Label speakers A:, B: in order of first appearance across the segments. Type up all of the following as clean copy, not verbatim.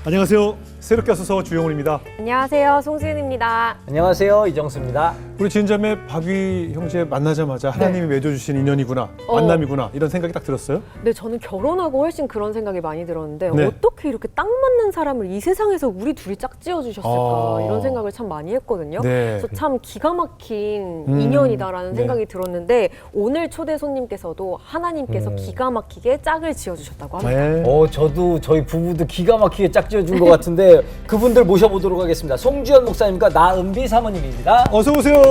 A: 안녕하세요. 새롭게 와서 주영훈입니다.
B: 안녕하세요. 송지은입니다.
C: 안녕하세요. 이정수입니다.
A: 우리 진자매 박위 형제 만나자마자 하나님이 맺어주신 인연이구나, 만남이구나 이런 생각이 딱 들었어요?
B: 네, 저는 결혼하고 훨씬 그런 생각이 많이 들었는데
A: 네.
B: 어떻게 이렇게 딱 맞는 사람을 이 세상에서 우리 둘이 짝지어 주셨을까 이런 생각을 참 많이 했거든요.
A: 네.
B: 그래서 참 기가 막힌 인연이다라는
A: 네.
B: 생각이 들었는데 오늘 초대 손님께서도 하나님께서 기가 막히게 짝을 지어 주셨다고 합니다.
A: 네.
C: 저도 저희 부부도 기가 막히게 짝지어준 것 같은데 그분들 모셔보도록 하겠습니다. 송지연 목사님과 나은비 사모님입니다.
A: 어서 오세요.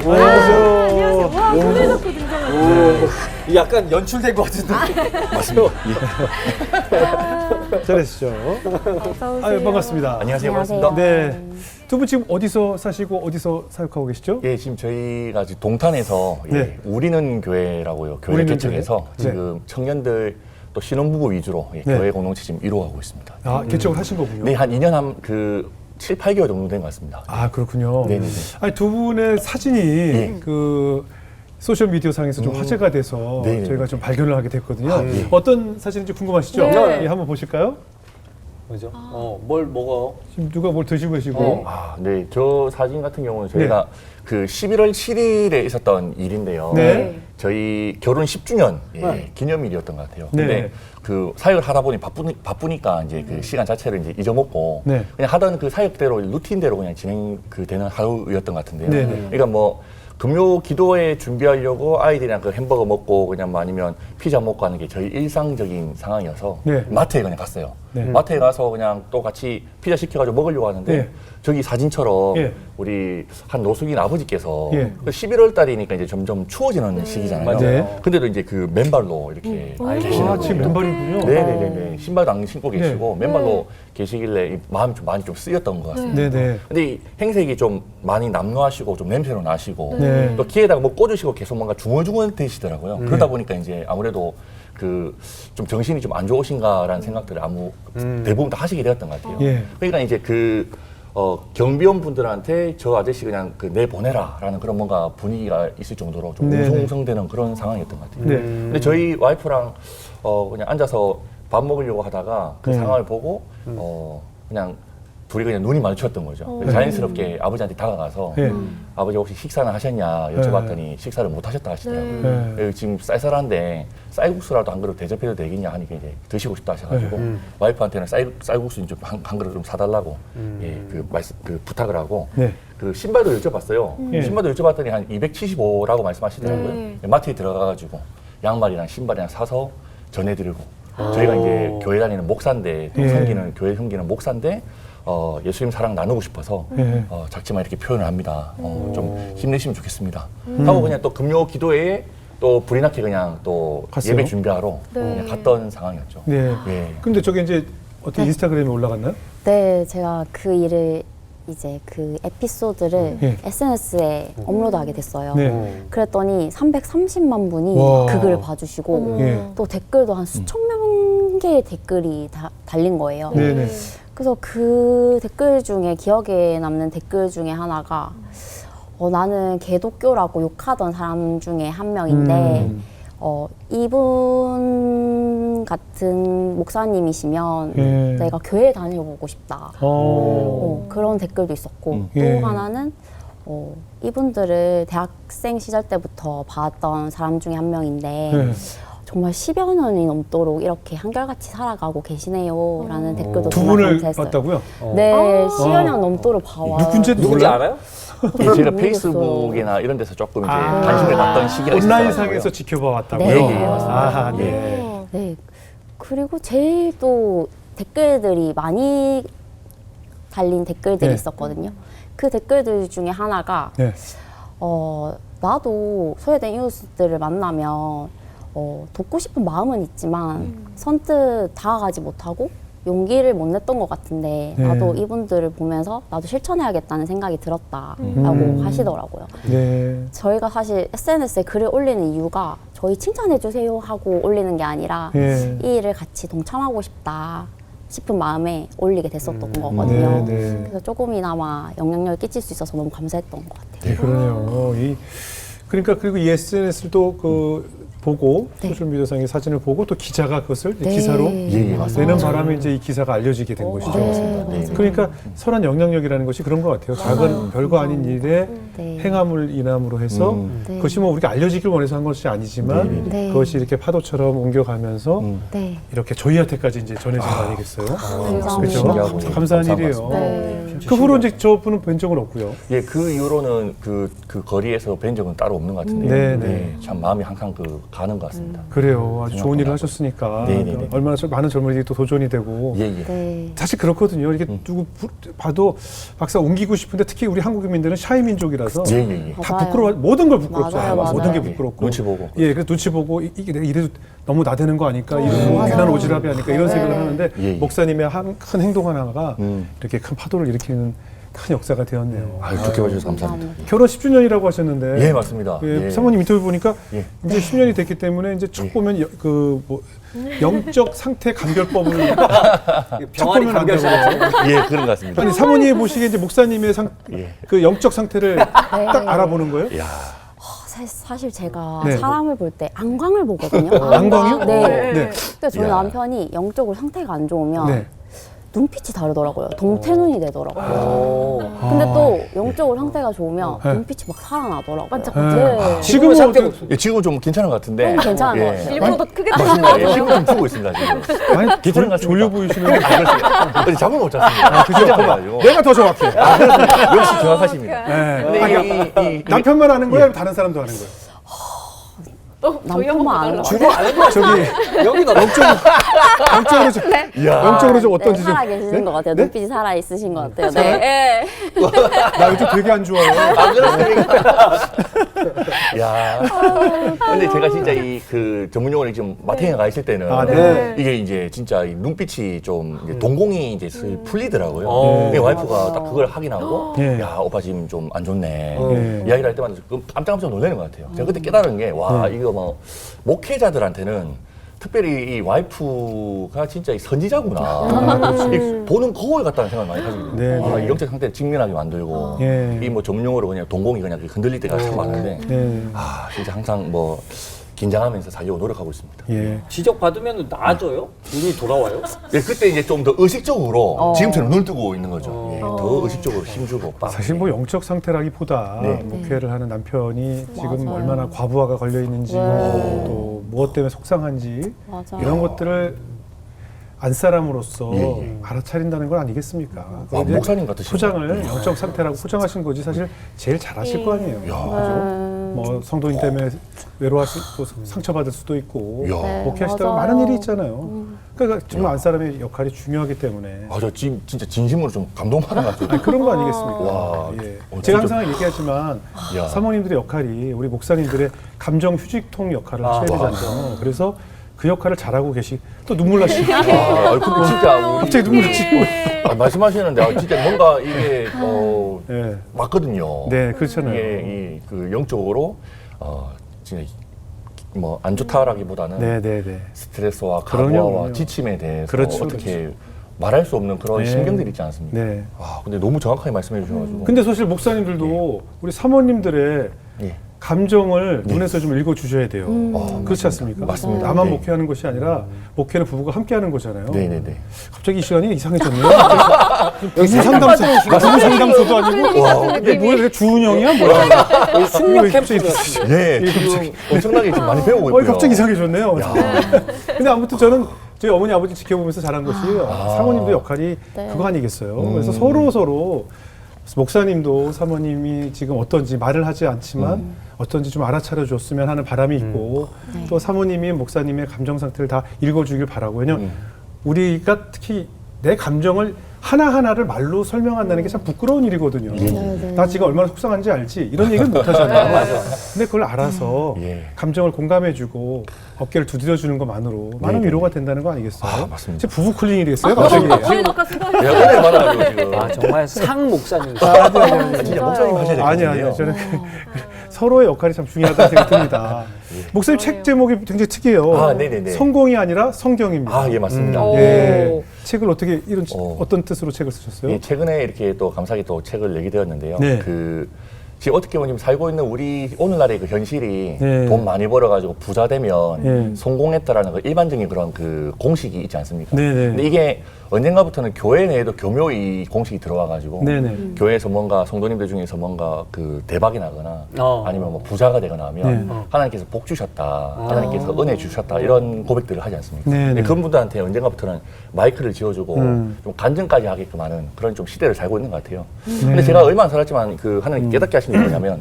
B: 안녕하세요. 와, 손을 잡고 등장하셨어요.
C: 약간 연출된 것 같은데. 맞습니다.
A: 잘하시죠.
B: 어서 오세요.
A: 아유, 반갑습니다.
D: 안녕하세요. 반갑습니다.
A: 네. 두 분 지금 어디서 사시고 어디서 사역하고 계시죠?
D: 예, 지금 저희가 지금 동탄에서
A: 네.
D: 우리는 교회라고요. 교회
A: 우리는
D: 개척해서
A: 교회?
D: 지금 청년들 또 신혼부부 위주로
A: 네.
D: 교회 공동체 지금 이루어가고 있습니다.
A: 아, 개척을 하신 거군요.
D: 네, 한 2년 7, 8개월 정도 된 것 같습니다.
A: 아, 그렇군요.
D: 네네네.
A: 아니, 두 분의 사진이 그 소셜 미디어 상에서 좀 화제가 돼서
D: 네네네.
A: 저희가 좀 발견을 하게 됐거든요.
D: 아, 예.
A: 어떤 사진인지 궁금하시죠?
B: 네.
A: 예, 한번 보실까요?
C: 뭐죠? 뭘 먹어?
A: 지금 누가 뭘 드시고 계시고.
D: 아, 네. 저 사진 같은 경우는 저희가 그 11월 7일에 있었던 일인데요.
A: 네.
D: 저희 결혼 10주년 기념일이었던 것 같아요.
A: 네.
D: 근데 그 사역을 하다 보니 바쁘니까 이제 그 시간 자체를 이제 잊어먹고
A: 네.
D: 그냥 하던 그 사역대로 루틴대로 그냥 되는 하루였던 것 같은데요.
A: 네.
D: 그러니까 뭐 금요 기도회 준비하려고 아이들이랑 그 햄버거 먹고 그냥 뭐 아니면 피자 먹고 하는 게 저희 일상적인 상황이어서
A: 네.
D: 마트에 그냥 갔어요.
A: 네.
D: 마트에 가서 그냥 또 같이 피자 시켜가지고 먹으려고 하는데
A: 네.
D: 저기 사진처럼
A: 예.
D: 우리 한 노숙인 아버지께서
A: 예.
D: 11월 달이니까 이제 점점 추워지는 시기잖아요.
C: 맞아요.
A: 네.
D: 근데도 이제 그 맨발로 이렇게 계시는
A: 아, 지금
D: 거예요.
A: 맨발이군요.
D: 네네네. 신발도 안 신고 계시고
A: 네.
D: 맨발로 계시길래 마음이 좀 많이 좀 쓰였던 것 같습니다.
A: 네네.
D: 근데 이 행색이 좀 많이 남루하시고 좀 냄새도 나시고
A: 네.
D: 또 귀에다가 뭐 꽂으시고 계속 뭔가 중얼중얼 대시더라고요. 그러다 보니까 이제 아무래도 그 좀 정신이 좀 안 좋으신가라는 생각들을 대부분 다 하시게 되었던 것 같아요.
A: 예.
D: 그러니까 이제 경비원 분들한테 저 아저씨 그냥 내보내라라는 그런 뭔가 분위기가 있을 정도로 좀
A: 네네.
D: 웅성웅성되는 그런 상황이었던 것 같아요.
A: 네.
D: 근데 저희 와이프랑 그냥 앉아서 밥 먹으려고 하다가 그 상황을 보고 그냥 둘이 그냥 눈이 마주쳤던 거죠. 자연스럽게 아버지한테 다가가서
A: 네.
D: 아버지 혹시 식사는 하셨냐 여쭤봤더니 식사를 못 하셨다 하시더라고요.
A: 네.
D: 여기 지금 쌀쌀한데 쌀국수라도 한 그릇 대접해도 되겠냐 하니까 이제 드시고 싶다 하셔가지고 와이프한테는 쌀국수 좀 한 그릇 좀 사달라고 그 부탁을 하고
A: 네.
D: 그 신발도 여쭤봤어요. 신발도 여쭤봤더니 한 275라고 말씀하시더라고요. 마트에 들어가가지고 양말이랑 신발이랑 사서 전해드리고 저희가 이제 교회 다니는 목사인데 또 교회 섬기는 목사인데 예수님 사랑 나누고 싶어서 작지만 이렇게 표현을 합니다. 좀 힘내시면 좋겠습니다. 하고 그냥 또 금요 기도회에 또 불이 나게 그냥 또
A: 갔어요?
D: 예배 준비하러 그냥 갔던 상황이었죠.
A: 네.
D: 예.
A: 근데 저게 이제 어떻게 인스타그램에 올라갔나요?
E: 네, 제가 그 일을 이제 그 에피소드를
A: 예.
E: SNS에 업로드하게 됐어요.
A: 네.
E: 그랬더니 330만 분이
A: 와.
E: 그 글을 봐주시고
A: 예.
E: 또 댓글도 한 수천 명 개의 댓글이 달린 거예요.
A: 네네.
E: 그래서 그 댓글 중에 기억에 남는 댓글 중에 하나가 나는 개독교라고 욕하던 사람 중에 한 명인데 이분 같은 목사님이시면
A: 예.
E: 내가 교회 다녀보고 싶다. 그런 댓글도 있었고
A: 예.
E: 또 하나는 이분들을 대학생 시절 때부터 봐왔던 사람 중에 한 명인데
A: 네.
E: 정말 10여 년이 넘도록 이렇게 한결같이 살아가고 계시네요 라는 댓글도
A: 두
E: 정말
A: 분을
E: 감사했어요.
A: 봤다고요?
E: 네, 10여 년 넘도록 봐와요.
A: 누군지
C: 누군지
A: 몰라요?
C: 알아요?
D: 예, 제가
E: 모르겠어요.
D: 페이스북이나 이런 데서 조금 이제
A: 아.
D: 관심을 갖던 시기가 있었어요.
A: 온라인상에서 지켜봐 왔다고요?
E: 네.
D: 예, 맞습니다.
A: 아하, 네.
E: 네. 그리고 제일 또 댓글들이 많이 달린 댓글들이
A: 네.
E: 있었거든요. 그 댓글들 중에 하나가
A: 네.
E: 나도 소외된 이웃들을 만나면 돕고 싶은 마음은 있지만 선뜻 다가가지 못하고 용기를 못 냈던 것 같은데
A: 네.
E: 나도 이분들을 보면서 나도 실천해야겠다는 생각이 들었다라고 하시더라고요.
A: 네.
E: 저희가 사실 SNS에 글을 올리는 이유가 저희 칭찬해주세요 하고 올리는 게 아니라
A: 예.
E: 이 일을 같이 동참하고 싶다 싶은 마음에 올리게 됐었던 거거든요.
A: 네, 네.
E: 그래서 조금이나마 영향력을 끼칠 수 있어서 너무 감사했던 것 같아요.
A: 네, 그러네요. 그러니까 그리고 이 SNS도 보고
E: 네.
A: 소셜미디어상의 사진을 보고 또 기자가 그것을
E: 네.
A: 기사로
D: 예, 맞습니다.
A: 내는 바람에 이제 이 기사가 알려지게 된 것이죠.
E: 네, 맞아요.
A: 그러니까 선한 영향력이라는 것이 그런 것 같아요. 작은 별거 아닌 일에
E: 네.
A: 행함을 인함으로 해서
E: 네.
A: 그것이 뭐 우리가 알려지길 원해서 한 것이 아니지만
E: 네.
A: 그것이 이렇게 파도처럼 옮겨가면서
E: 네.
A: 이렇게 저희한테까지 이제 전해진 거 아니겠어요?
E: 감사합니다.
A: 그렇죠?
D: 신기하고
A: 감사한
D: 감사한
A: 일이에요.
E: 네.
A: 그 후로 이제 저분은 뵌 적은 없고요.
D: 예, 그 이후로는 그 거리에서 뵌 적은 따로 없는 것 같은데,
A: 네, 네.
D: 참 마음이 항상 가는 것 같습니다.
A: 그래요. 아주 좋은 일을
D: 생각보다.
A: 하셨으니까
D: 네, 네, 네.
A: 얼마나 많은 젊은이들이 또 도전이 되고
D: 예, 예.
E: 네.
A: 사실 그렇거든요. 이렇게 누구 봐도 막상 옮기고 싶은데 특히 우리 한국인들은 샤이 민족이라서
D: 예, 예, 예.
A: 다
E: 맞아요.
A: 부끄러워 모든 걸 부끄럽잖아요.
E: 맞아요,
A: 모든 게
E: 맞아요.
A: 부끄럽고
D: 눈치 보고.
A: 예, 그래서 눈치 보고 이게 내가 이래도 너무 나대는 거 아닐까 이러고
E: 맞아요.
A: 괜한 오지랖이 아닐까 이런
E: 네.
A: 생각을 하는데
D: 예, 예.
A: 목사님의 큰 행동 하나가
D: 음.
A: 이렇게 큰 파도를 일으키는 큰 역사가 되었네요.
D: 아유, 좋게 봐주셔서 감사합니다.
A: 결혼 10주년이라고 하셨는데
D: 예, 맞습니다.
A: 예,
D: 예.
A: 사모님 인터뷰 보니까
D: 예.
A: 이제 10년이 됐기 때문에 이제 첫 보면 영적 상태 감별법을
C: 병아리
A: 보면 안
C: 감별사.
A: 되고.
D: 예, 그런 것 같습니다.
A: 아니 사모님이 보시기에 이제 목사님의
D: 예.
A: 그 영적 상태를 딱 알아보는 거예요?
D: 야,
E: 사실 제가
A: 네.
E: 사람을 볼 때 안광을 보거든요.
A: 안광이요?
E: 네.
A: 네.
E: 근데 저희
D: 야.
E: 남편이 영적으로 상태가 안 좋으면
A: 네.
E: 눈빛이 다르더라고요. 동태 눈이 되더라고요. 근데 또 영적으로 상태가 좋으면
A: 네.
E: 눈빛이 막 살아나더라고요.
B: 반짝반짝.
E: 네.
A: 지금은
C: 상태
A: 어떻게-
D: 예, 지금은 좀 괜찮은 것 같은데.
E: 괜찮은 것 같아요.
B: 일부러 더 크게
D: 맞습니다. 예,
B: 뜨는
D: 힘을 좀 주고 있습니다, 지금.
A: 아니
D: 괜찮은 것
A: 졸려
D: 같습니다.
A: 보이시는데
D: 어디 잠을 못 잤습니다.
A: 아, 그죠?
D: 긴장해가지고.
A: 내가 더 정확해.
D: 역시 정확하십니다.
A: 네.
D: 근데
A: 아니,
D: 이
A: 남편만 하는 거예요? 아니면 다른 사람도 하는 거예요?
B: 저희 한번
E: 남편만 아는 거
C: 주로 아는 거
A: 저기
C: 여기다
A: 영적으로 좀 영적으로 좀 어떤지
E: 네,
A: 좀
E: 살아 계시는
A: 네?
E: 것 같아요.
A: 네?
E: 눈빛이 살아 있으신 것 같아요. 네.
A: 나 요즘 되게 안 좋아요.
D: 안 그렇습니까? 야. 근데 제가 진짜 이 그 전문 용어를 지금 마탱에 가 있을 때는
A: 아, 네.
D: 이게 이제 진짜 이 눈빛이 좀 이제 동공이 이제 슬 풀리더라고요.
C: 어.
D: 근데 와이프가 딱 그걸 확인하고
A: 예.
D: 야, 오빠 지금 좀 안 좋네.
A: 예.
D: 이야기를 할 때마다 깜짝깜짝 놀라는 것 같아요. 제가 그때 깨달은 게 와,
A: 네.
D: 이거 뭐 목회자들한테는 특별히 이 와이프가 진짜 이 선지자구나. 이 보는 거울 같다는 생각을 많이 가지게 돼요.
A: 네,
D: 아,
A: 네.
D: 이 영적 상태를 직면하게 만들고
A: 예.
D: 이 뭐 전문용어로 그냥 동공이 그냥 흔들릴 때가 참 많은데
A: 네.
D: 아 진짜 항상 뭐 긴장하면서 살려고 노력하고 있습니다.
A: 예.
C: 지적 받으면 나아져요? 눈이 돌아와요?
D: 예, 그때 이제 좀 더 의식적으로 지금처럼 눈 뜨고 있는 거죠. 예, 더 의식적으로 힘주고 빡.
A: 사실 뭐 영적 상태라기보다
D: 네.
A: 목회를 하는 남편이 지금
E: 맞아요.
A: 얼마나 과부하가 걸려 있는지
E: 네.
A: 또 무엇 때문에 속상한지
E: 맞아요.
A: 이런 것들을 안 사람으로서
D: 예, 예.
A: 알아차린다는 건 아니겠습니까?
D: 아,
A: 그걸 이제
D: 목사님 같으시죠?
A: 포장을 영적 상태라고 포장하신 거지 사실 제일 잘하실 거 아니에요. 뭐 성도인 때문에 외로워하실 또 상처받을 수도 있고
D: 야.
E: 네,
A: 목회하시다가
E: 맞아요.
A: 많은 일이 있잖아요. 그러니까 정말 안 사람의 역할이 중요하기 때문에
D: 아, 저 지금 진짜 진심으로 좀 감동받아 가지고.
A: 아니, 그런 거 아니겠습니까?
D: 와,
A: 예.
D: 진짜-
A: 제가 항상 얘기하지만
D: 야.
A: 사모님들의 역할이 우리 목사님들의 감정 휴직통 역할을 하셔야 되잖아요. 그래서 그 역할을 잘하고 또 눈물 나시고
D: 아, 근데 진짜 우리
A: 갑자기 눈물 나시고
D: 아, 말씀하시는데 아, 진짜 뭔가 이게
A: 예.
D: 맞거든요.
A: 네, 그렇잖아요.
D: 이게 그 영적으로 진짜 뭐 안 좋다라기보다는
A: 네, 네, 네.
D: 스트레스와
A: 그럼요,
D: 과부하와
A: 그럼요.
D: 지침에 대해서
A: 그렇죠,
D: 어떻게 말할 수 없는 그런
A: 네.
D: 신경들이 있지 않습니까?
A: 네.
D: 아, 근데 너무 정확하게 말씀해 주셔가지고.
A: 근데 사실 목사님들도 우리 사모님들의
D: 예.
A: 감정을 눈에서 좀 읽어 주셔야 돼요. 그렇지
D: 맞습니다.
A: 않습니까?
D: 맞습니다.
A: 나만
D: 네.
A: 목회하는 것이 아니라 목회는 부부가 함께 하는 거잖아요.
D: 네네네.
A: 갑자기 이 시간이 이상해졌네요. 부부 상담소도 아니고
D: 와,
A: 이게 뭐야? 주은영이야? 뭐야?
C: 승려
A: 갑자기
C: 캠프를
D: 예, 지금 엄청나게 지금 많이 배우고 있고요.
A: 갑자기 이상해졌네요. 근데 아무튼 저는 저희 어머니 아버지 지켜보면서 자란 것이 사모님도 역할이
E: 네.
A: 그거 아니겠어요. 그래서 서로 목사님도 사모님이 지금 어떤지 말을 하지 않지만 어떤지 좀 알아차려 줬으면 하는 바람이 있고 또 사모님이 목사님의 감정 상태를 다 읽어주길 바라고 왜냐면 우리가 특히 내 감정을 하나하나를 말로 설명한다는 게 참 부끄러운 일이거든요. 나 지금 얼마나 속상한지 알지? 이런 얘기는 못 하잖아요. 근데 그걸 알아서
D: 예.
A: 감정을 공감해주고 어깨를 두드려주는 것만으로 많은 위로가 된다는 거 아니겠어요?
D: 아, 맞습니다.
A: 제 부부 쿨링이겠어요? 갑자기?
B: 저희 아까 수고하셨어요.
D: 내가 은혜 많아가지고 지금.
C: 아 정말 상 목사님.
D: 진짜 목사님 하셔야 될 것
A: 아니,
D: 같은데요.
A: 아니, 저는 서로의 역할이 참 중요하다는 생각이 듭니다. 목사님 책 제목이 굉장히 특이해요.
D: 아, 네네네.
A: 성공이 아니라 성경입니다.
D: 아, 예, 맞습니다.
B: 오.
A: 예. 책을 어떻게 어떤 뜻으로 책을 쓰셨어요?
D: 예, 최근에 이렇게 또 감사하게 또 책을 내게 되었는데요.
A: 네.
D: 그 지금 어떻게 보면 살고 있는 우리 오늘날의 그 현실이
A: 네.
D: 돈 많이 벌어가지고 부자 되면
A: 네.
D: 성공했다라는 그 일반적인 그런 그 공식이 있지 않습니까?
A: 네네.
D: 근데 이게 언젠가부터는 교회 내에도 교묘히 공식이 들어와가지고
A: 네네.
D: 교회에서 뭔가 성도님들 중에서 뭔가 그 대박이 나거나 아니면 뭐 부자가 되거나 하면
A: 네.
D: 하나님께서 복 주셨다, 하나님께서 은혜 주셨다 이런 고백들을 하지 않습니까?
A: 네네.
D: 근데 그런 분들한테 언젠가부터는 마이크를 지어주고 좀 간증까지 하게끔 하는 그런 좀 시대를 살고 있는 것 같아요. 근데 제가 얼마 안 살았지만 그 하나님 깨닫게 하신 게 뭐냐면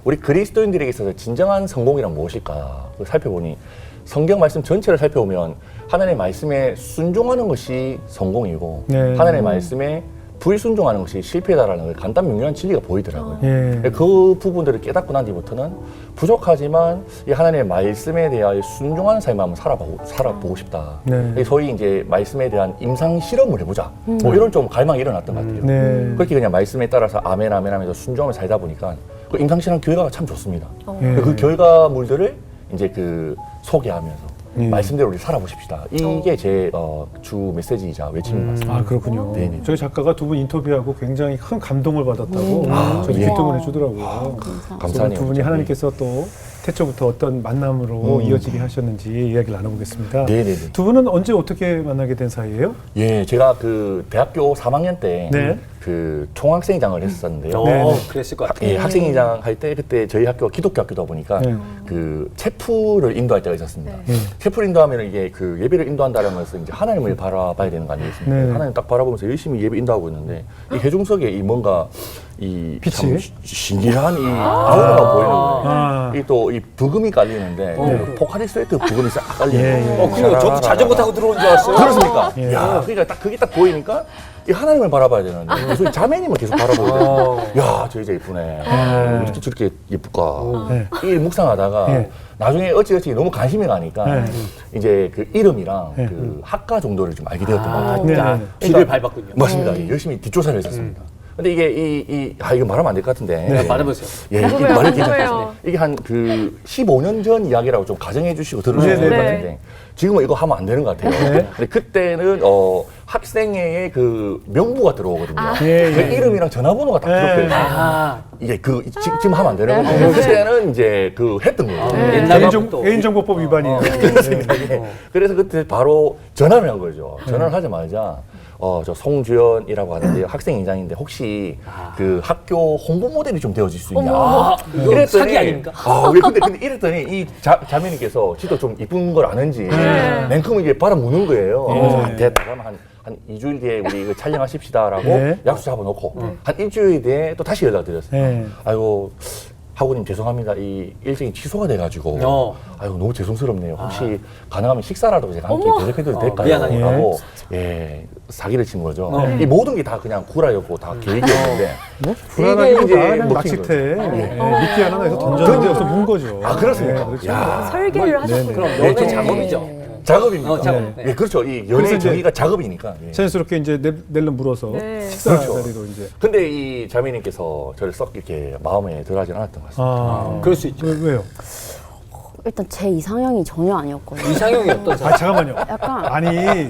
D: 우리 그리스도인들에게 있어서 진정한 성공이란 무엇일까 그걸 살펴보니 성경 말씀 전체를 살펴보면 하나님의 말씀에 순종하는 것이 성공이고
A: 네.
D: 하나님의 말씀에 불순종하는 것이 실패다라는 걸 간단 명료한 진리가 보이더라고요.
A: 예.
D: 그 부분들을 깨닫고 난 뒤부터는 부족하지만 이 하나님의 말씀에 대하여 순종하는 삶을 한번 살아보고 싶다.
A: 네.
D: 소위 이제 말씀에 대한 임상 실험을 해보자. 뭐 이런 좀 갈망이 일어났던 것 같아요.
A: 네.
D: 그렇게 그냥 말씀에 따라서 아멘 아멘 하면서 순종을 살다 보니까 그 임상 실험 결과가 참 좋습니다.
A: 예.
D: 그 결과물들을 이제 그 소개하면서
A: 예.
D: 말씀대로 우리 살아보십시다. 이게 제 주 메시지이자 외침인 것 같습니다.
A: 아 그렇군요.
D: 네네.
A: 저희 작가가 두 분 인터뷰하고 굉장히 큰 감동을 받았다고 저희
D: 예.
A: 기통을 해주더라고요.
D: 감사하네요.
A: 두 분이
D: 진짜.
A: 하나님께서 또 태초부터 어떤 만남으로 이어지게 하셨는지 이야기를 나눠보겠습니다.
D: 네네네.
A: 두 분은 언제 어떻게 만나게 된 사이예요?
D: 예, 제가 그 대학교 3학년 때
A: 네.
D: 그 총학생회장을 했었는데요.
A: 네.
C: 그랬을 것 같아요.
D: 예, 학생회장 할 때 그때 저희 학교가 기독교 학교다 보니까
A: 네.
D: 그 체프를 인도할 때가 있었습니다. 체프를 인도하면 이게 그 예배를 인도한다면서 이제 하나님을 바라봐야 되는 거 아니겠습니까?
A: 네.
D: 하나님 딱 바라보면서 열심히 예배 인도하고 있는데 이 해중석에 이 뭔가 이
A: 빛이?
D: 참 신기한 이 아우라가 보이는 거예요.
A: 아.
D: 이 또 이 부금이 깔리는데 그 포카리 스웨트 부금이 싹 깔리는
A: 예,
D: 거예요.
C: 그리고 저도 자전거 타고 들어온 줄 알았어요.
D: 그렇습니까?
A: 예.
D: 야, 그러니까 딱 그게 딱 보이니까 이 하나님을 바라봐야 되는데 계속 자매님을 계속 바라보고 야, 저 여자 예쁘네. 어떻게 저렇게 예쁠까?
A: 네.
D: 이 묵상하다가
A: 예.
D: 나중에 어찌어찌 너무 관심이 가니까
A: 네.
D: 이제 그 이름이랑
A: 네.
D: 그 학과 정도를 좀 알게 되었던 것 같아요.
A: 네.
C: 자,
A: 네.
C: 길을 밟았군요.
D: 맞습니다. 예, 열심히 뒷조사를 했었습니다. 근데 이게 이거 말하면 안 될 것 같은데.
C: 네, 말해보세요.
D: 예, 이게
B: 궁금해요,
D: 말이
B: 궁금해요.
D: 괜찮습니다. 이게 한 그 15년 전 이야기라고 좀 가정해 주시고 들으셔야 될 것
B: 네.
D: 같은데 지금은 이거 하면 안 되는 것 같아요.
A: 네.
D: 근데 그때는 학생회의 그 명부가 들어오거든요.
A: 예,
D: 그
A: 예.
D: 이름이랑 전화번호가 딱
A: 예.
D: 기록되어 있어요.
C: 아,
D: 이게 지금 하면 안 되는 건데 그때는 이제 그 했던 거예요.
C: 옛날 또
A: 개인정보법 위반이에요. 네.
D: 그래서 그때 바로 전화를 한 거죠. 전화를 하자마자 저 송주연이라고 하는데요. 학생회장인데 혹시 그 학교 홍보 모델이 좀 되어질 수 있냐?
C: 이거 사기 아닙니까?
D: 왜 근데 이랬더니 이 자매님께서 지도 좀 이쁜 걸 아는지 냉큼 이게 바람 무는 거예요. 됐다. 그러면 한 2주일 뒤에 우리 이거 촬영하십시다라고
A: 네.
D: 약속 잡아놓고 한 일주일 뒤에 또 다시 연락드렸어요.
A: 네.
D: 아이고 하고님 죄송합니다. 이 일정이 취소가 돼가지고 아이고 너무 죄송스럽네요. 혹시 가능하면 식사라도 제가 함께 대접해도 될까요?
C: 미안하네.
D: 라고 사기를 친 거죠. 이 모든 게 다 그냥 구라였고 다 계획이었는데
A: 불안하기보다
D: 이제
A: 그냥
D: 먹힌
A: 낚싯대
D: 거죠.
A: 미끼 하나 해서 던졌는데 여기서 문 거죠.
D: 아 그렇습니까?
A: 네, 그렇죠.
D: 야,
B: 설계를 하셨군요.
C: 그럼
D: 네,
C: 연애
D: 좀-
C: 작업이죠.
D: 작업입니까?
C: 작업.
D: 네. 예, 그렇죠. 이
A: 그래서
D: 연애
A: 이제
D: 정의가 작업이니까. 예.
A: 자연스럽게 이제 낼름 물어서
B: 네.
A: 식사
D: 그렇죠.
A: 자리로 이제.
D: 근데 이 자매님께서 저를 썩 이렇게 마음에 들어하진 않았던 것 같습니다.
A: 아,
C: 그럴 수 있죠.
A: 왜요?
E: 일단 제 이상형이 전혀 아니었거든요.
C: 이상형이 어떤 사람?
A: 아 잠깐만요.
E: 약간
A: 아니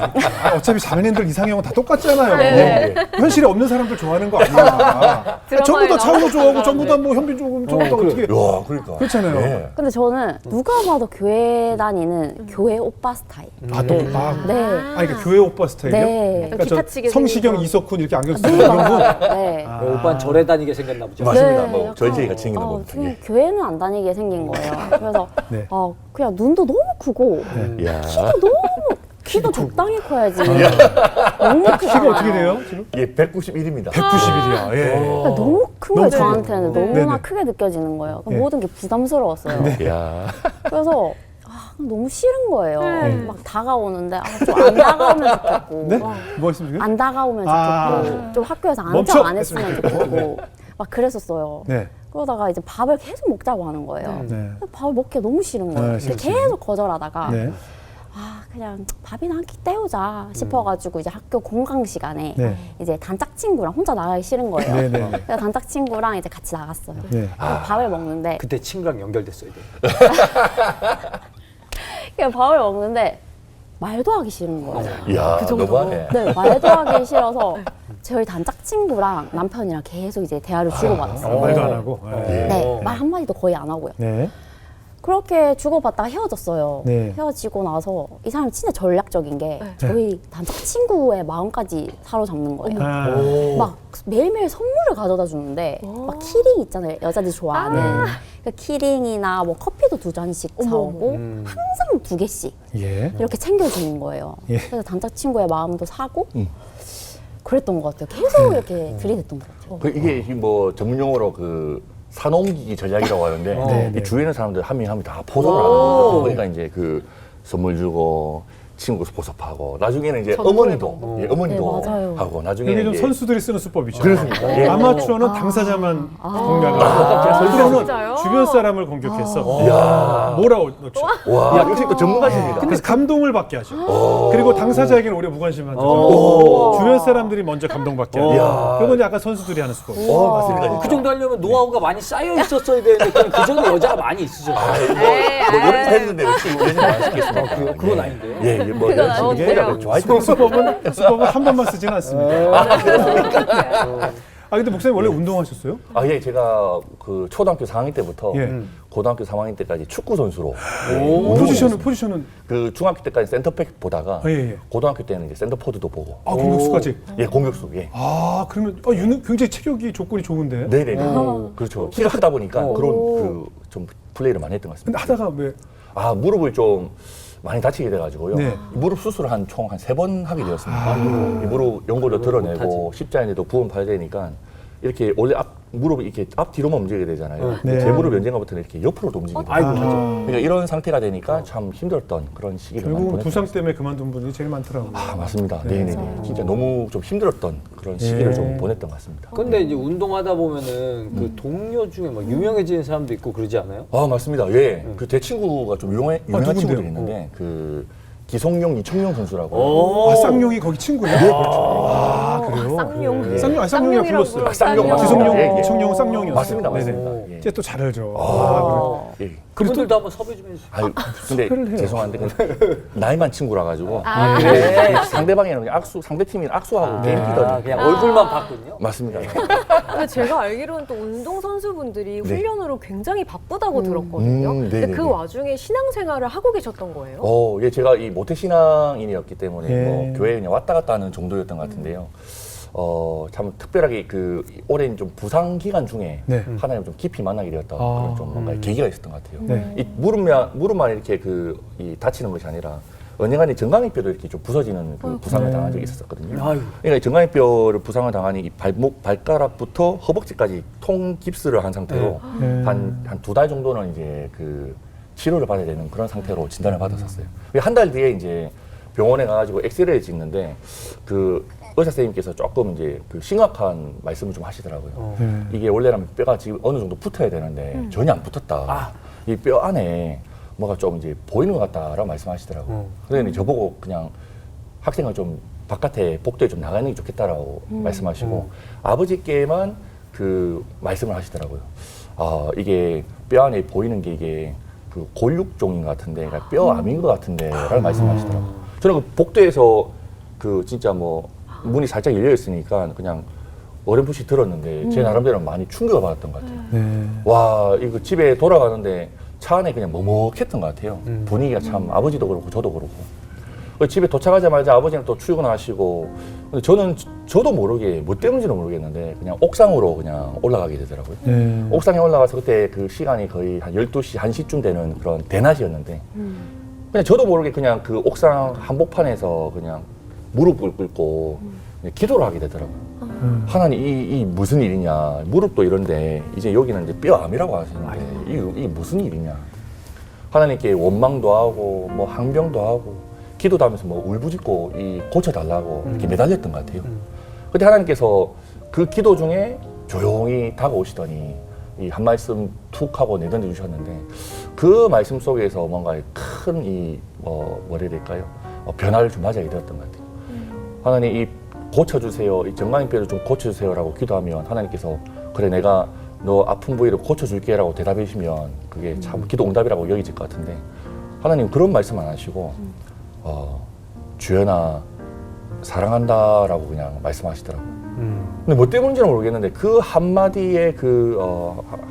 A: 어차피 자매님들 이상형은 다 똑같잖아요.
B: 네.
A: 현실에 없는 사람들 좋아하는 거 아니야. 전부 다 차은우 좋아하고 전부 다 뭐 현빈 좋아하고 전부 다 어떻게?
D: 야, 그러니까.
A: 그렇잖아요.
D: 예.
E: 근데 저는 누가 봐도 교회 다니는 교회 오빠 스타일.
A: 아, 또, 아,
E: 네.
A: 그러니까 교회 오빠 스타일이요?
E: 네.
A: 그러니까
B: 기타
A: 저
B: 치게
A: 성시경,
B: 생긴
A: 이석훈 이렇게 안경 쓰는 그런 분.
E: 네.
C: 오빠는 절에 다니게 생겼나 보죠.
D: 맞습니다.
E: 네,
D: 뭐
E: 약간,
D: 저희 같이 생기는 겁니다.
E: 좀
D: 예.
E: 교회는 안 다니게 생긴 거예요. 그래서
A: 네.
E: 그냥 눈도 너무 크고
D: 야.
E: 키도 적당히 커야지. 너무 크잖아요.
A: 키가 어떻게 돼요? 지금?
D: 예, 191입니다.
A: 191이야. 예.
E: 그러니까 너무 큰
A: 너무
E: 거예요.
A: 크죠.
E: 저한테는 너무나
A: 네네.
E: 크게 느껴지는 거예요.
A: 네.
E: 모든 게 부담스러웠어요.
D: 야.
E: 그래서 너무 싫은 거예요.
B: 네.
E: 막 다가오는데 좀 안 다가오면 좋겠고
A: 네? 뭐 했습니까? 지금?
E: 안 다가오면
A: 아.
E: 좋겠고 좀 학교에서
A: 멈춰!
E: 안정 안 했으면 좋겠고 막 그랬었어요.
A: 네.
E: 그러다가 이제 밥을 계속 먹자고 하는 거예요.
A: 네.
E: 밥을 먹기 너무 싫은 거예요.
A: 네,
E: 근데
A: 싫지.
E: 계속 거절하다가
A: 네.
E: 그냥 밥이나 한 끼 때우자 싶어가지고 이제 학교 공강 시간에
A: 네.
E: 이제 단짝 친구랑 혼자 나가기 싫은 거예요.
A: 네, 네, 네.
E: 그래서 단짝 친구랑 이제 같이 나갔어요.
A: 네.
E: 그래서 밥을 먹는데
C: 그때 친구랑 연결됐어요.
E: 그냥 밥을 먹는데 말도 하기 싫은 거예요.
D: 이야, 너무하네.
E: 네, 말도 하기 싫어서 저희 단짝 친구랑 남편이랑 계속 이제 대화를 주고받았어요.
A: 말도 안 하고.
E: 네, 말 한마디도 거의 안 하고요.
A: 네.
E: 그렇게 주고받다가 헤어졌어요.
A: 네.
E: 헤어지고 나서 이 사람이 진짜 전략적인 게 저희 단짝 친구의 마음까지 사로잡는 거예요.
A: 아,
E: 막 매일매일 선물을 가져다 주는데 막 키링 있잖아요. 여자들이 좋아하는 그 키링이나 뭐 커피도 2잔씩 사오고 항상 2개씩
A: 예.
E: 이렇게 챙겨주는 거예요.
A: 예.
E: 그래서 단짝 친구의 마음도 사고 그랬던 것 같아요. 계속 이렇게 들이댔던 것 같아요.
D: 그 이게 뭐 전문 용어로 그 산옮기기 전략이라고 하는데
A: 네,
D: 이
A: 네.
D: 주위에 있는 사람들 한 명 한 명 다 포섭을 하는 거예요. 그러니까 이제 그 선물 주고 친구 포섭하고 나중에는 이제 어머니도 어머니도
E: 네, 맞아요.
D: 하고
A: 이게
D: 나중에는
A: 좀
D: 이제
A: 선수들이 쓰는 수법이죠.
D: 그렇습니다. 예.
A: 아마추어는 당사자만 공략하고 프로는
B: 진짜요?
A: 주변 사람을 공격해서
D: 이야.
A: 몰아넣죠.
D: 와 역시 또 전문가십니다.
A: 그래서 감동을 받게 하죠. 그리고 당사자에게는 오히려 무관심한
D: 오.
A: 주변 사람들이 먼저 감동받게 하죠.
D: 이야.
A: 그건 약간 선수들이 하는 수법.
D: 맞습니다. 진짜.
C: 그 정도 하려면 노하우가 많이 쌓여 있었어야 되는데 그 전에 여자가 많이 있으셨어요.
D: 뭐 여러 했는데 혹시 여자는 안 시켰습니까?
C: 그건 아닌데요?
D: 예, 예, 뭐
B: 그건
D: 여자친구
B: 아닌데요.
D: 보자면 좋아했죠.
A: 수법은 한 번만 쓰지는 않습니다. 아 근데 목사님 원래 운동하셨어요?
D: 아, 예, 제가 그 초등학교 4학년 때부터
A: 예.
D: 고등학교 3학년 때까지 축구 선수로
A: 포지션은
D: 그 중학교 때까지 센터백 보다가
A: 아, 예, 예.
D: 고등학교 때는 이제 센터포드도 보고
A: 공격수까지.
D: 예, 공격수. 예.
A: 아 그러면 굉장히 체격이 조건이 좋은데.
D: 네네네. 그렇죠. 키가 크다 보니까 그런 그 좀 플레이를 많이 했던 것
A: 근데
D: 같습니다.
A: 하다가 왜?
D: 아, 무릎을 좀 많이 다치게 돼가지고요.
A: 네.
D: 이 무릎 수술을 총 한 3번 하게 되었습니다. 이 무릎 연골도 드러내고 십자인에도 부분 봐야 되니까 이렇게 원래 무릎이 이렇게 앞뒤로만 움직이게 되잖아요.
A: 네.
D: 제 무릎 언젠가부터는 이렇게 옆으로도 움직이게 돼요. 그러니까 이런 상태가 되니까 참 힘들었던 그런 시기를 많이
A: 결국은
D: 보냈던
A: 부상
D: 것
A: 때문에 그만둔 분들이 제일 많더라고요.
D: 같습니다. 아, 맞습니다. 네네네. 진짜 너무 좀 힘들었던 그런 시기를 좀 보냈던 것 같습니다.
C: 근데 이제 운동하다 보면은 그 동료 중에 막 유명해지는 사람도 있고 그러지 않아요?
D: 아, 맞습니다. 예. 그 제 친구가 좀 유명한
A: 누군데요?
D: 친구들이 있는데 그 기성용, 이청용 선수라고.
A: 아 쌍용이 거기 친구예요? 네, 그렇죠. 아 그래요?
B: 쌍용.
A: 쌍용이가 불렀어요.
D: 쌍용 맞습니다.
A: 기성용,
D: 예, 예.
A: 이청용, 쌍용이었어요.
D: 맞습니다.
A: 네네.
D: 맞습니다. 예.
A: 이제 또 잘 알죠.
D: 예.
C: 그분들도 한번 섭외 좀 해주세요.
D: 아유, 근데
A: 섭외를 해요.
D: 죄송한데 나이만 친구라 가지고
C: 그래?
D: 상대방이랑 그냥 상대팀이 악수하고 게임
C: 아,
D: 뛰거든요.
C: 그냥 얼굴만 봤군요.
D: 맞습니다.
B: 근데 제가 알기로는 또 운동 선수분들이 훈련으로 굉장히 바쁘다고 들었거든요. 근데
D: 네네네.
B: 그 와중에 신앙생활을 하고 계셨던 거예요?
D: 예, 제가 이 모태신앙인이었기 때문에
A: 예.
D: 뭐 교회에 그냥 왔다 갔다 하는 정도였던 것 같은데요. 참 특별하게 그 오랜 좀 부상 기간 중에
A: 네.
D: 하나님 좀 깊이 만나게 되었던
A: 아.
D: 그런 좀 뭔가 계기가 있었던 것 같아요.
A: 네.
D: 이 무릎만 이렇게 이 다치는 것이 아니라 언젠가는 정강이뼈도 이렇게 좀 부서지는 그 부상을 당한 적이 있었거든요.
C: 아유.
D: 그러니까 정강이뼈를 부상을 당하니 이 발가락부터 허벅지까지 통 깁스를 한 상태로
A: 네.
D: 한 2달 정도는 이제 그 치료를 받아야 되는 그런 상태로 진단을 받았었어요. 한 달 뒤에 이제 병원에 가가지고 엑스레이를 찍는데 그 의사 선생님께서 조금 이제 그 심각한 말씀을 좀 하시더라고요. 이게 원래라면 뼈가 지금 어느 정도 붙어야 되는데 전혀 안 붙었다. 이 뼈 안에 뭐가 좀 이제 보이는 것 같다라고 말씀하시더라고요. 그런데 저보고 그냥 학생을 좀 바깥에 복도에 좀 나가는 게 좋겠다라고 말씀하시고 아버지께만 그 말씀을 하시더라고요. 아, 이게 뼈 안에 보이는 게 이게 그 골육종인 것 같은데, 그러니까 뼈암인 것 같은데, 라고 말씀하시더라고요. 저는 그 복도에서 그 진짜 뭐 문이 살짝 열려 있으니까 그냥 어렴풋이 들었는데 제 나름대로 많이 충격을 받았던 것 같아요.
A: 네.
D: 와, 이거 집에 돌아가는데 차 안에 그냥 먹먹했던 것 같아요. 분위기가 참 아버지도 그렇고 저도 그렇고. 집에 도착하자마자 아버지는 또 출근하시고, 근데 저도 모르게 뭐 때문인지는 모르겠는데 그냥 옥상으로 그냥 올라가게 되더라고요.
A: 네.
D: 옥상에 올라가서 그때 그 시간이 거의 한 12시, 1시쯤 되는 그런 대낮이었는데 그냥 저도 모르게 그냥 그 옥상 한복판에서 그냥 무릎을 꿇고 그냥 기도를 하게 되더라고요. 하나님, 이 무슨 일이냐. 무릎도 이런데 이제 여기는 이제 뼈암이라고 하시는데 이게 무슨 일이냐. 하나님께 원망도 하고 뭐 항병도 하고 기도도 하면서 뭐 울부짖고 고쳐달라고 이렇게 매달렸던 것 같아요. 근데 하나님께서 그 기도 중에 조용히 다가오시더니 이 한 말씀 툭 하고 내던져 주셨는데 그 말씀 속에서 뭔가 큰 뭐라 해야 될까요? 변화를 좀 맞이하게 되었던 것 같아요. 하나님 이 고쳐주세요. 이 정강이뼈를 좀 고쳐주세요라고 기도하면 하나님께서 그래 내가 너 아픈 부위를 고쳐줄게라고 대답해 주시면 그게 참 기도 응답이라고 여겨질 것 같은데 하나님 그런 말씀 안 하시고 주연아 사랑한다라고 그냥 말씀하시더라고요. 근데 뭐 때문인지는 모르겠는데 그 한마디의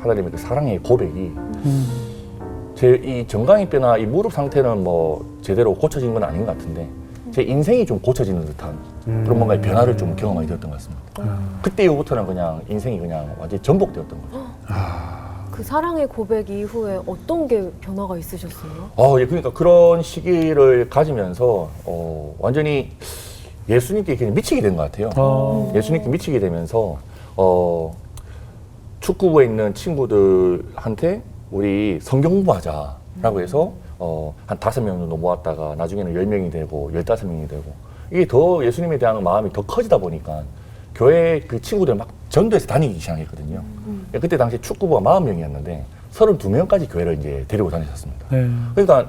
D: 하나님의 그 사랑의 고백이 제 이 정강이뼈나 이 무릎 상태는 뭐 제대로 고쳐진 건 아닌 것 같은데 제 인생이 좀 고쳐지는 듯한 그런 뭔가의 변화를 좀 경험하게 되었던 것 같습니다. 그때 이후부터는 그냥 인생이 그냥 완전히 전복되었던 거죠.
B: 그 사랑의 고백 이후에 어떤 게 변화가 있으셨어요?
D: 예, 그러니까 그런 시기를 가지면서 완전히 예수님께 그냥 미치게 된 것 같아요. 예수님께 미치게 되면서 축구부에 있는 친구들한테 우리 성경 공부하자라고 해서 한 5명 정도 모았다가 나중에는 10명이 되고 15명이 되고 이게 더 예수님에 대한 마음이 더 커지다 보니까 교회 그 친구들 막 전도해서 다니기 시작했거든요. 그때 당시 축구부가 40명이었는데 32명까지 교회를 이제 데리고 다녔었습니다.
A: 네.
D: 그러니까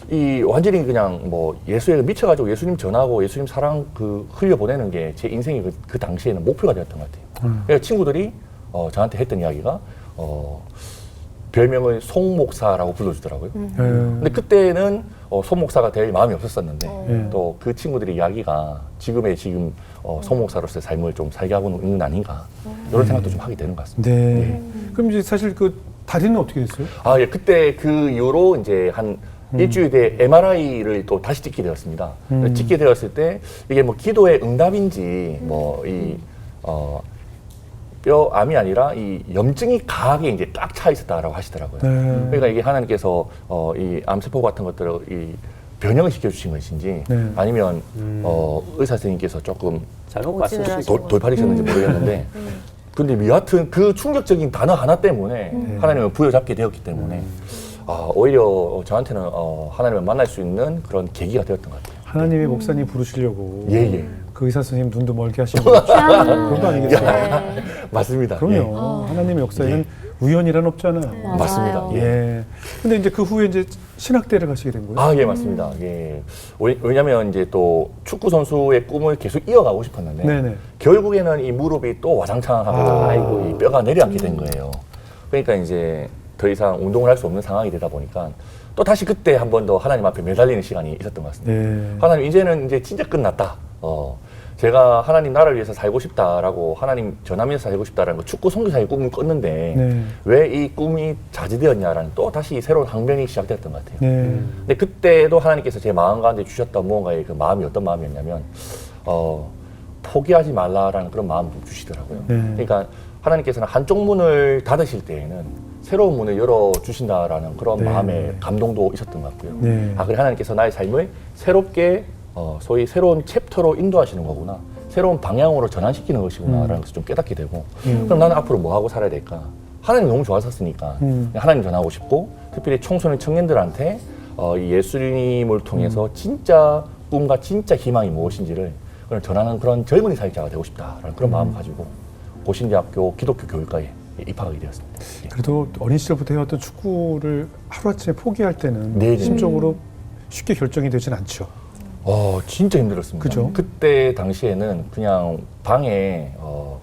D: 이 완전히 그냥 뭐 예수에 미쳐가지고 예수님 전하고 예수님 사랑 흘려보내는 게 제 인생의 그 당시에는 목표가 되었던 것 같아요. 그래서 친구들이 저한테 했던 이야기가 별명을 송 목사라고 불러주더라고요. 근데 그때는 송 목사가 될 마음이 없었었는데 또 그 친구들의 이야기가 지금 송 목사로서의 삶을 좀 살게 하고 있는 거 아닌가 이런 생각도 좀 하게 되는 것 같습니다.
A: 네. 그럼 이제 사실 그 다리는 어떻게 됐어요?
D: 예, 그때 그 이후로 이제 한 일주일 뒤에 MRI를 또 다시 찍게 되었습니다. 찍게 되었을 때 이게 뭐 기도의 응답인지 뼈암이 아니라 이 염증이 강하게 이제 딱 차 있었다라고 하시더라고요. 그러니까 이게 하나님께서 이 암세포 같은 것들을 이 변형을 시켜주신 것인지 아니면 의사 선생님께서 조금
C: 잘못 봤을 수도 있고.
D: 돌팔이셨는지 모르겠는데 근데 여하튼 그 충격적인 단어 하나 때문에 하나님을 부여잡게 되었기 때문에 오히려 저한테는 하나님을 만날 수 있는 그런 계기가 되었던 것 같아요.
A: 하나님이 목사님 부르시려고
D: 예.
A: 그 의사 선생님 눈도 멀게 하신 거죠. 그런 거 아니겠어요?
D: 맞습니다.
A: 그럼요. 하나님의 역사에는 우연이란 없잖아요.
D: 맞습니다.
A: 예. 근데 이제 그 후에 이제 신학대를 가시게 된 거예요?
D: 예, 맞습니다. 예. 왜냐면 이제 또 축구 선수의 꿈을 계속 이어가고 싶었는데
A: 네네.
D: 결국에는 이 무릎이 또 와장창하고 이 뼈가 내려앉게 된 거예요. 그러니까 이제 더 이상 운동을 할 수 없는 상황이 되다 보니까 또 다시 그때 한 번 더 하나님 앞에 매달리는 시간이 있었던 것 같습니다.
A: 네.
D: 하나님 이제는 이제 진짜 끝났다. 제가 하나님 나라를 위해서 살고 싶다라고 하나님 전하면서 살고 싶다라는 거 축구 선교사의 꿈을 꿨는데
A: 네.
D: 왜 이 꿈이 자제되었냐라는 또 다시 새로운 항변이 시작됐던 것 같아요.
A: 네.
D: 근데 그때도 하나님께서 제 마음 가운데 주셨던 무언가의 그 마음이 어떤 마음이었냐면 포기하지 말라라는 그런 마음을 좀 주시더라고요.
A: 네.
D: 그러니까 하나님께서는 한쪽 문을 닫으실 때에는 새로운 문을 열어주신다라는 그런
A: 네.
D: 마음의 감동도 있었던 것 같고요.
A: 네.
D: 그래 하나님께서 나의 삶을 새롭게 소위 새로운 챕터로 인도하시는 거구나. 새로운 방향으로 전환시키는 것이구나라는 것을 좀 깨닫게 되고 그럼 나는 앞으로 뭐 하고 살아야 될까? 하나님이 너무 좋았었으니까 하나님 전하고 싶고 특별히 청소년 청년들한테 이 예수님을 통해서 진짜 꿈과 진짜 희망이 무엇인지를 그걸 전하는 그런 젊은이 사역자가 되고 싶다라는 그런 마음을 가지고 고신대학교 기독교 교육과에 입학하게 되었습니다. 예.
A: 그래도 어린 시절부터 해왔던 축구를 하루아침에 포기할 때는
D: 네네.
A: 심적으로 쉽게 결정이 되진 않죠.
D: 진짜 힘들었습니다.
A: 그죠?
D: 그때 당시에는 그냥 방에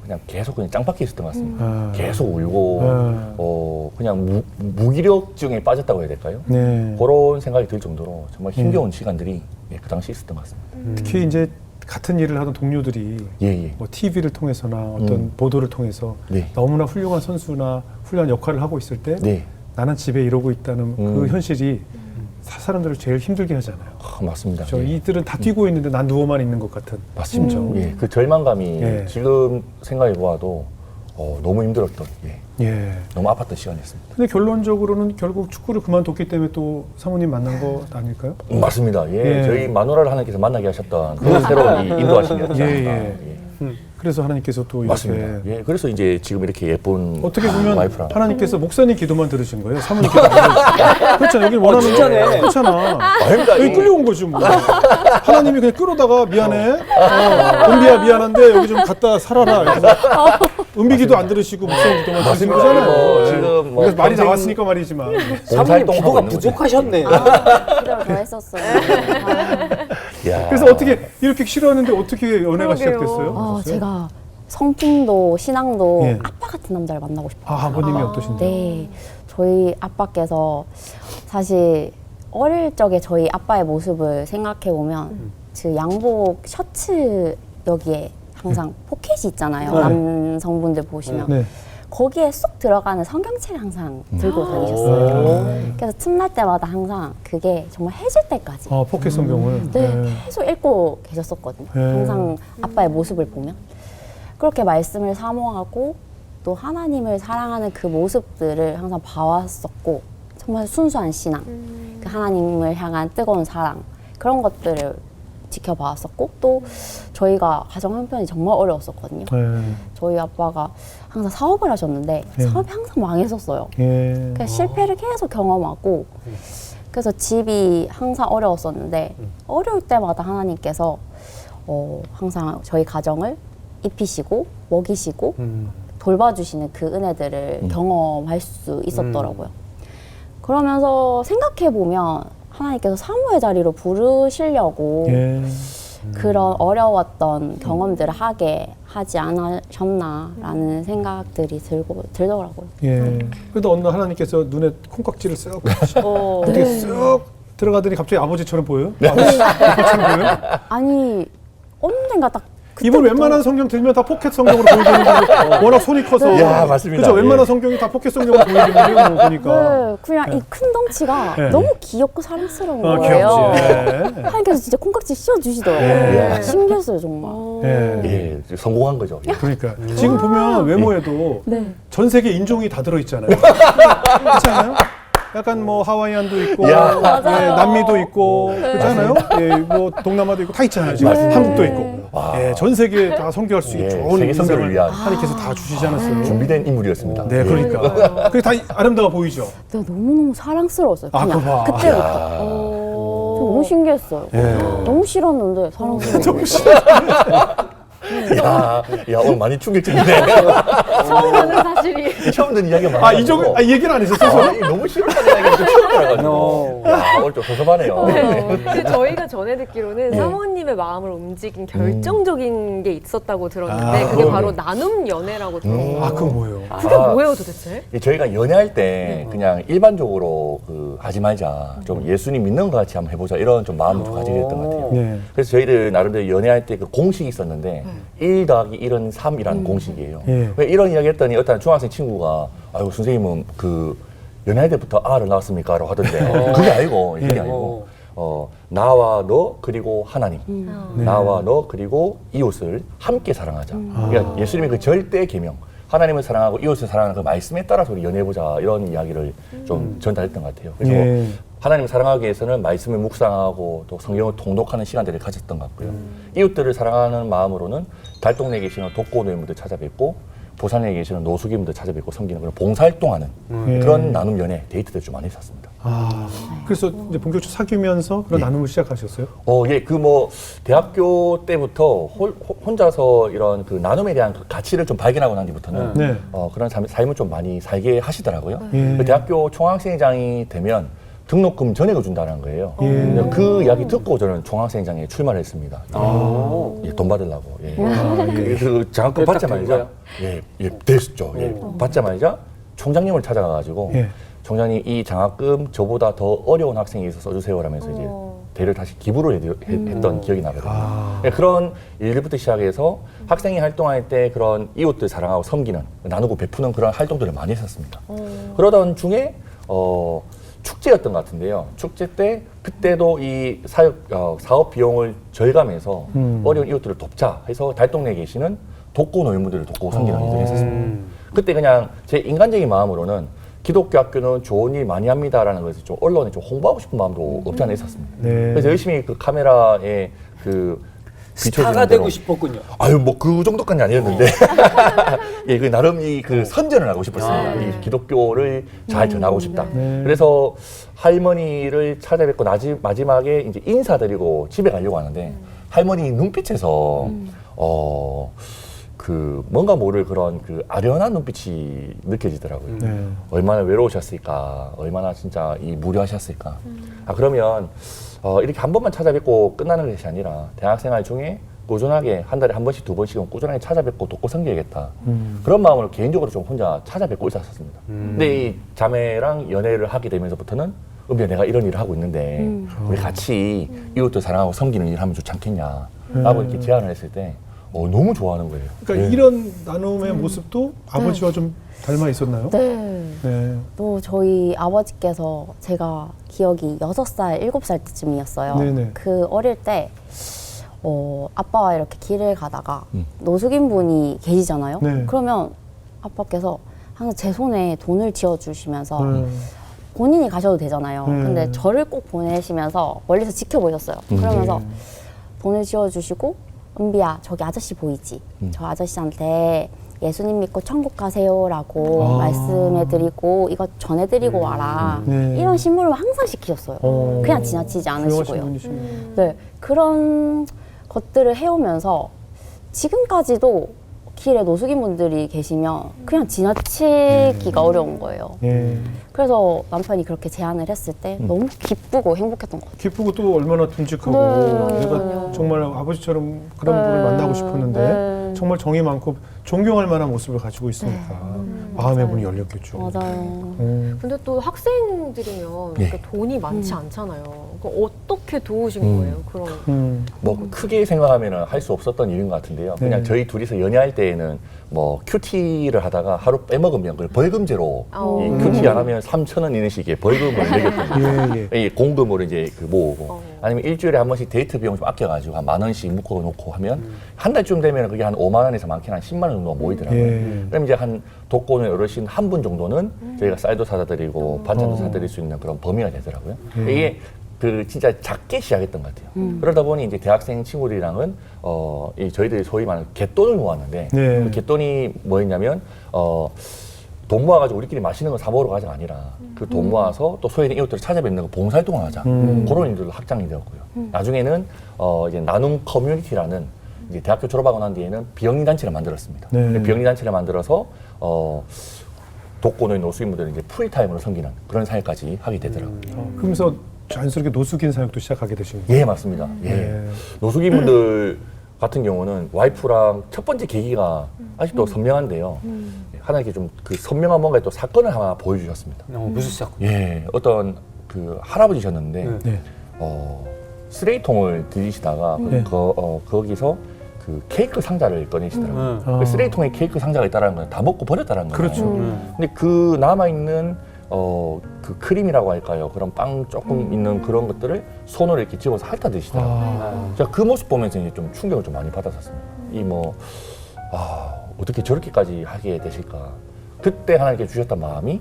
D: 그냥 계속 그냥 짱 박혀 있었던 것 같습니다. 계속 울고 그냥 무기력증에 빠졌다고 해야 될까요?
A: 네.
D: 그런 생각이 들 정도로 정말 힘겨운 시간들이 그 당시 있었던 것 같습니다.
A: 특히 이제 같은 일을 하던 동료들이
D: 예.
A: 뭐 TV를 통해서나 어떤 보도를 통해서
D: 네.
A: 너무나 훌륭한 선수나 훌륭한 역할을 하고 있을 때
D: 네.
A: 나는 집에 이러고 있다는 그 현실이 사람들을 제일 힘들게 하잖아요.
D: 맞습니다.
A: 저
D: 예.
A: 이들은 다 뛰고 있는데 난 누워만 있는 것 같은
D: 맞습니다.
A: 심정.
D: 예. 그 절망감이
A: 예.
D: 지금 생각해 보아도 너무 힘들었던,
A: 예.
D: 너무 아팠던 시간이었습니다.
A: 근데 결론적으로는 결국 축구를 그만뒀기 때문에 또 사모님 만난 거 아닐까요?
D: 맞습니다. 예.
A: 예.
D: 저희 마누라를 하나님께서 만나게 하셨던 그 새로운 이 인도하심이었지 않을까.
A: 예. 그래서 하나님께서 또 이렇게
D: 맞습니다. 예. 그래서 이제 지금 이렇게 예쁜
A: 어떻게 보면
D: 와이프랑
A: 하나님께서 목사님 기도만 들으신 거예요. 사모님께서 그렇잖아요. 여기 원하는
C: 진짜네.
A: 그렇잖아.
D: 아닙니다.
A: 여기 끌려온 거지 뭐. 하나님이 그냥 끌어다가 미안해. 은비야 미안한데 여기 좀 갔다 살아라. 그래서 은비 기도 안 들으시고 목사님 기도만 들으신
D: 맞습니다.
A: 거잖아요.
D: 지금 뭐
A: 그래서 말이
D: 평생
A: 나왔으니까 말이지만.
C: 사모님
D: 봉사활동하고
C: 기도가
D: 있는 거지.
C: 부족하셨네.
E: 기도를 더 했었어요.
D: 야.
A: 그래서 어떻게 이렇게 싫어하는데 어떻게 연애가
B: 그러게요.
A: 시작됐어요?
E: 제가 성품도 신앙도
A: 예.
E: 아빠 같은 남자를 만나고 싶어요.
A: 아버님이 어떠신데요?
E: 네, 저희 아빠께서 사실 어릴 적에 저희 아빠의 모습을 생각해 보면 그 양복 셔츠 여기에 항상 포켓이 있잖아요.
A: 네.
E: 남성분들 보시면
A: 네.
E: 거기에 쏙 들어가는 성경책을 항상 들고 다니셨어요. 그래서 틈날 때마다 항상 그게 정말 해질 때까지
A: 포켓 성경을.
E: 네, 계속 읽고 계셨었거든요.
A: 네.
E: 항상 아빠의 모습을 보면 그렇게 말씀을 사모하고 또 하나님을 사랑하는 그 모습들을 항상 봐왔었고 정말 순수한 신앙, 그 하나님을 향한 뜨거운 사랑 그런 것들을 지켜봐왔었고 또 저희가 가정 형편이 정말 어려웠었거든요.
A: 네.
E: 저희 아빠가 항상 사업을 하셨는데
A: 네.
E: 사업이 항상 망했었어요.
A: 예.
E: 그러니까 실패를 계속 경험하고 그래서 집이 항상 어려웠었는데 어려울 때마다 하나님께서 항상 저희 가정을 입히시고 먹이시고 돌봐주시는 그 은혜들을 경험할 수 있었더라고요. 그러면서 생각해보면 하나님께서 사모의 자리로 부르시려고
A: 예.
E: 그런 어려웠던 경험들을 하게 하지 않으셨나라는 생각들이 들더라고요.
A: 예. 그래도 어느 날 하나님께서 눈에 콩깍지를 쓱
B: 어.
A: 이렇게 쓱 들어가더니 갑자기 아버지처럼 보여요? 아버지처럼 보여요?
E: 아니 언젠가 딱
A: 이분 웬만한 성경 들면 다 포켓 성경으로 보이는데 워낙 손이 커서.
D: 야, 맞습니다.
A: 그죠? 웬만한
D: 예.
A: 성경이 다 포켓 성경으로 보이겠는데요, 뭐 보니까.
E: 네, 그냥 이 큰 덩치가
A: 네.
E: 너무 귀엽고 사랑스러운
A: 귀엽지.
E: 거예요.
A: 예.
E: 하나님께서 진짜 콩깍지 씌워주시더라고요.
A: 예.
E: 신기했어요 정말.
A: 예.
D: 예, 성공한 거죠. 예.
A: 그러니까 지금 보면 외모에도
E: 네.
A: 전 세계 인종이 다 들어있잖아요. 그렇지 않아요? 약간 뭐 하와이안도 있고,
D: 야.
A: 예, 남미도 있고, 그렇잖아요. 예, 뭐 동남아도 있고 다 있잖아요. 지금 한국도 있고, 예, 전 세계 다 선교할 수 있게
D: 예,
A: 좋은
D: 세계 선교를
A: 인상을
D: 위한.
A: 하나님께서 다 주시지 않았어요.
D: 준비된 인물이었습니다.
A: 네,
D: 예.
A: 그러니까 그게 다 아름다워 보이죠.
E: 내가 너무너무 사랑스러웠어요.
A: 아,
E: 그냥
A: 그거 봐.
E: 그때부터. 저 너무 신기했어요.
A: 예.
E: 너무 싫었는데 사랑스러워.
D: 야, 오늘 많이 충격적이네.
B: 처음 하는 사실이.
D: 처음 듣는 이야기가 많아요.
A: 이 얘기를 안 했었어요?
D: 너무 싫었다는 이야기가 좀 처음 들어가지고. 야, 오늘 좀 섭섭하네요.
B: 근데 저희가 전에 듣기로는
A: 네.
B: 사모님의 마음을 움직인 결정적인 게 있었다고 들었는데
A: 아,
B: 그게
A: 그러네.
B: 바로 나눔 연애라고 들었어요.
A: 그건 뭐예요?
B: 그게 뭐예요 도대체?
D: 저희가 연애할 때 그냥 일반적으로 하지 말자. 좀 예수님 믿는 것 같이 한번 해보자. 이런 좀 마음을 좀 가지게 됐던 것 같아요.
A: 네.
D: 그래서 저희들 나름대로 연애할 때 그 공식이 있었는데 1 더하기 1은 3이라는 공식이에요.
A: 예.
D: 왜 이런 이야기 했더니 어떤 중학생 친구가 아이고 선생님은 연애할 때부터 R을 낳았습니까? 라고 하던데 그게 아니고 그게
A: 예.
D: 아니고 나와 너 그리고 하나님
A: 네.
D: 나와 너 그리고 이웃을 함께 사랑하자. 그러니까 예수님의 그 절대 계명 하나님을 사랑하고 이웃을 사랑하는 그 말씀에 따라서 우리 연애해보자 이런 이야기를 좀 전달했던 것 같아요. 그래서
A: 예.
D: 하나님을 사랑하기 위해서는 말씀을 묵상하고 또 성경을 통독하는 시간들을 가졌던 것 같고요. 이웃들을 사랑하는 마음으로는 달동네에 계시는 독거노인분들 찾아뵙고 부산에 계시는 노숙인분들 찾아뵙고 섬기는 그런 봉사활동하는 그런 나눔 연애 데이트들 좀 많이 있었습니다.
A: 그래서 이제 본격적으로 사귀면서 그런 나눔을 시작하셨어요?
D: 예, 대학교 때부터 혼자서 이런 그 나눔에 대한 그 가치를 좀 발견하고 난 뒤부터는
A: 네.
D: 그런 삶을 좀 많이 살게 하시더라고요.
A: 예.
D: 그 대학교 총학생회장이 되면 등록금 전액을 준다는 거예요.
A: 예.
D: 근데 그 이야기 듣고 저는 총학생회장에 출마를 했습니다. 예, 돈 받으려고. 예. 그 장학금
C: 딱 된
D: 받자마자
C: 거예요?
D: 됐죠. 예. 받자마자 총장님을 찾아가가지고
A: 예.
D: 총장님 이 장학금 저보다 더 어려운 학생이 있어 써주세요라면서 이제 대를 다시 기부를 했던 기억이 나거든요. 예, 그런 일부터 시작해서 학생이 활동할 때 그런 이웃들 사랑하고 섬기는 나누고 베푸는 그런 활동들을 많이 했었습니다. 그러던 중에 축제였던 것 같은데요. 축제 때 그때도 이 사업 비용을 절감해서 어려운 이웃들을 돕자 해서 달동네에 계시는 독거노인분들을 돕고 섬기는 일을 했었습니다. 그때 그냥 제 인간적인 마음으로는 기독교 학교는 좋은 일 많이 합니다라는 것을 좀 언론에 좀 홍보하고 싶은 마음도 없지 않아 있었습니다.
A: 네.
D: 그래서 열심히 그 카메라에
C: 스타가 되고 싶었군요.
D: 그 정도까지 아니었는데 예, 나름 선전을 하고 싶었습니다. 이 기독교를 잘 전하고 싶다. 그래서 할머니를 찾아뵙고 마지막에 이제 인사드리고 집에 가려고 하는데 할머니 눈빛에서 뭔가 모를 그런 아련한 눈빛이 느껴지더라고요.
A: 네.
D: 얼마나 외로우셨을까, 얼마나 진짜 무료하셨을까. 그러면 이렇게 한 번만 찾아뵙고 끝나는 것이 아니라 대학생활 중에 꾸준하게 한 달에 한 번씩 두 번씩은 꾸준하게 찾아뵙고 돕고 섬겨야겠다. 그런 마음으로 개인적으로 좀 혼자 찾아뵙고 있었습니다. 근데 이 자매랑 연애를 하게 되면서부터는 은비야 내가 이런 일을 하고 있는데 우리 같이 이웃도 사랑하고 섬기는 일을 하면 좋지 않겠냐 라고 이렇게 제안을 했을 때 너무 좋아하는 거예요.
A: 그러니까
D: 네.
A: 이런 나눔의 모습도 아버지와 좀 닮아 있었나요?
E: 네.
A: 네.
E: 또 저희 아버지께서 제가 기억이 6살, 7살 때쯤이었어요.
A: 네네.
E: 그 어릴 때 아빠와 이렇게 길을 가다가 노숙인 분이 계시잖아요.
A: 네.
E: 그러면 아빠께서 항상 제 손에 돈을 쥐어주시면서
A: 음.
E: 본인이 가셔도 되잖아요.
A: 음.
E: 근데 저를 꼭 보내시면서 멀리서 지켜보셨어요. 그러면서 돈을 쥐어주시고 은비야 저기 아저씨 보이지? 저 아저씨한테 예수님 믿고 천국 가세요라고
A: 아.
E: 말씀해드리고 이거 전해드리고 와라.
A: 네.
E: 이런 심부름을 항상 시키셨어요. 그냥 지나치지
A: 훌륭하신
E: 않으시고요.
A: 분이시네요.
E: 네, 그런 것들을 해오면서 지금까지도 길에 노숙인 분들이 계시면 그냥 지나치기가 어려운 거예요.
A: 예.
E: 그래서 남편이 그렇게 제안을 했을 때 너무 기쁘고 행복했던 것 같아요.
A: 기쁘고 또 얼마나 듬직하고
E: 네.
A: 내가 정말 아버지처럼 그런
E: 네.
A: 분을 만나고 싶었는데
E: 네.
A: 정말 정이 많고 존경할 만한 모습을 가지고 있으니까 마음의 문이 열렸겠죠.
E: 맞아요.
B: 근데 또 학생들이면
D: 예.
B: 이렇게 돈이 많지 않잖아요. 그럼 어떻게 도우신 거예요? 그런.
D: 뭐 크게 생각하면 할 수 없었던 일인 것 같은데요. 그냥
A: 네.
D: 저희 둘이서 연애할 때에는 뭐 큐티를 하다가 하루 빼먹으면 그걸 벌금제로 이 큐티 안 하면 3,000원 이런 식의 벌금을 매겼던 거예요.
A: 예, 예.
D: 이 공금으로 이제 그 모으고 아니면 일주일에 한 번씩 데이트 비용 좀 아껴가지고 한 10,000원씩 묶어놓고 하면 한 달쯤 되면 그게 한 5만 원에서 많게는 한 10만 원 정도가 모이더라고요.
A: 예.
D: 그럼 이제 한 독거노인 어르신 한 분 정도는 저희가 쌀도 사다 드리고 반찬도 사다 드릴 수 있는 그런 범위가 되더라고요. 이게 그 진짜 작게 시작했던 것 같아요. 그러다 보니 이제 대학생 친구들이랑은 이 저희들이 소위 말하는 갯돈을 모았는데
A: 네.
D: 그 갯돈이 뭐였냐면 돈 모아가지고 우리끼리 맛있는 거 사 먹으러 가자가 아니라 그 돈 모아서 또 소외된 이웃들을 찾아뵙는 거 봉사활동을 하자. 그런 일들도 확장이 되었고요. 나중에는 이제 나눔 커뮤니티라는 이제 대학교 졸업하고 난 뒤에는 비영리 단체를 만들었습니다.
A: 네.
D: 비영리 단체를 만들어서 독거노인 노숙인분들을 이제 풀타임으로 섬기는 그런 사역까지 하게 되더라고요.
A: 그러면서 자연스럽게 노숙인 사역도 시작하게 되신 거예요.
D: 예, 맞습니다. 예.
A: 네.
D: 노숙인분들 같은 경우는 와이프랑 첫 번째 계기가 아직도 선명한데요. 하나님께 좀 그 선명한 뭔가 또 사건을 하나 보여주셨습니다.
C: 무슨 사건?
D: 예, 어떤 그 할아버지셨는데
A: 네.
D: 쓰레기통을 들이시다가
A: 네.
D: 거기서 그 케이크 상자를 꺼내시더라고요.
A: 아.
D: 그 쓰레기통에 케이크 상자가 있다는 건 다 먹고 버렸다는 거예요.
A: 그렇죠.
D: 근데 그 남아 있는 그 크림이라고 할까요? 그런 빵 조금 있는 그런 것들을 손으로 이렇게 집어서 핥아 드시더라고요.
A: 아.
D: 제가 그 모습 보면서 이제 좀 충격을 좀 많이 받았었습니다. 어떻게 저렇게까지 하게 되실까? 그때 하나님께 주셨던 마음이